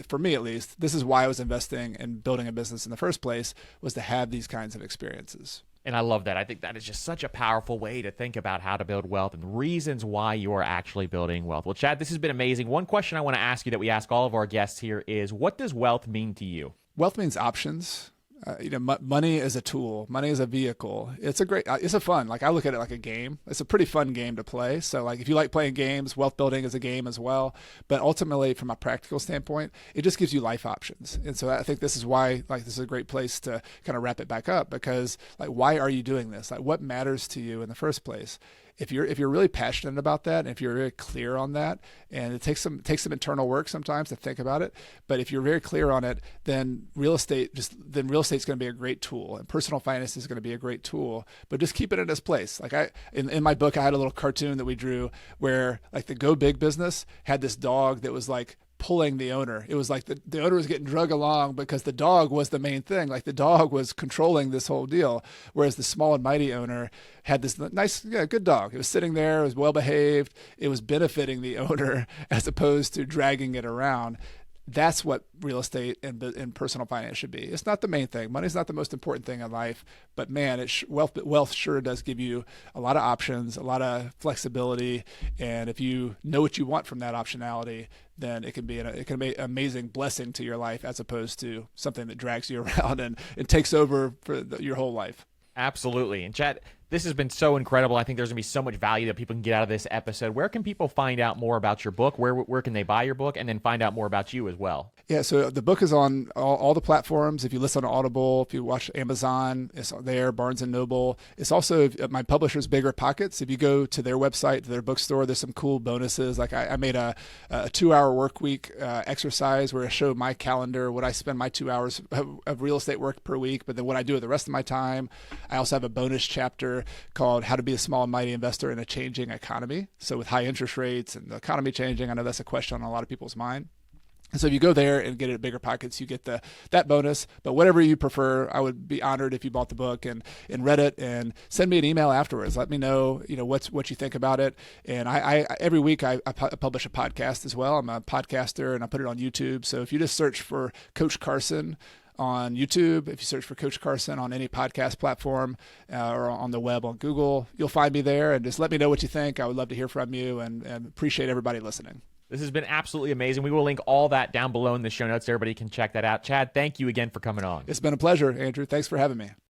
B: for me at least, this is why I was investing in building a business in the first place, was to have these kinds of experiences.
A: And I love that. I think that is just such a powerful way to think about how to build wealth and reasons why you are actually building wealth. Well, Chad, this has been amazing. One question I want to ask you that we ask all of our guests here is, what does wealth mean to you?
B: Wealth means options. Money is a tool. Money is a vehicle. It's a fun, like I look at it like a game. It's a pretty fun game to play. So like if you like playing games, wealth building is a game as well. But ultimately from a practical standpoint, it just gives you life options. And so I think this is why this is a great place to kind of wrap it back up, because why are you doing this? What matters to you in the first place? If you're really passionate about that, and if you're very clear on that, and it takes some internal work sometimes to think about it, but if you're very clear on it, then real estate's going to be a great tool, and personal finance is going to be a great tool. But just keep it in its place. In my book, I had a little cartoon that we drew where the Go Big business had this dog that was pulling the owner. It was the owner was getting drug along because the dog was the main thing. The dog was controlling this whole deal. Whereas the small and mighty owner had this nice, good dog. It was sitting there. It was well behaved. It was benefiting the owner as opposed to dragging it around. That's what real estate and personal finance should be. It's not the main thing. Money's not the most important thing in life, but man, wealth sure does give you a lot of options, a lot of flexibility, and if you know what you want from that optionality, then it can be an amazing blessing to your life, as opposed to something that drags you around and it takes over for your whole life.
A: Absolutely. And Chad, this has been so incredible. I think there's going to be so much value that people can get out of this episode. Where can people find out more about your book? Where can they buy your book, and then find out more about you as well?
B: Yeah, so the book is on all the platforms. If you listen to Audible, if you watch Amazon, it's there, Barnes & Noble. It's also my publisher's Bigger Pockets. If you go to their website, to their bookstore, there's some cool bonuses. I made a 2-hour work week exercise where I show my calendar, what I spend my 2 hours of real estate work per week, but then what I do with the rest of my time. I also have a bonus chapter called How to Be a Small and Mighty Investor in a Changing Economy. So with high interest rates and the economy changing, I know that's a question on a lot of people's mind. And so if you go there and get it at Bigger Pockets, you get that bonus. But whatever you prefer, I would be honored if you bought the book and read it, and send me an email afterwards. Let me know, what you think about it. And I every week I publish a podcast as well. I'm a podcaster, and I put it on YouTube. So if you just search for Coach Carson on YouTube, if you search for Coach Carson on any podcast platform or on the web on Google, you'll find me there. And just let me know what you think. I would love to hear from you, and appreciate everybody listening.
A: This has been absolutely amazing. We will link all that down below in the show notes. Everybody can check that out. Chad, thank you again for coming on.
B: It's been a pleasure, Andrew. Thanks for having me.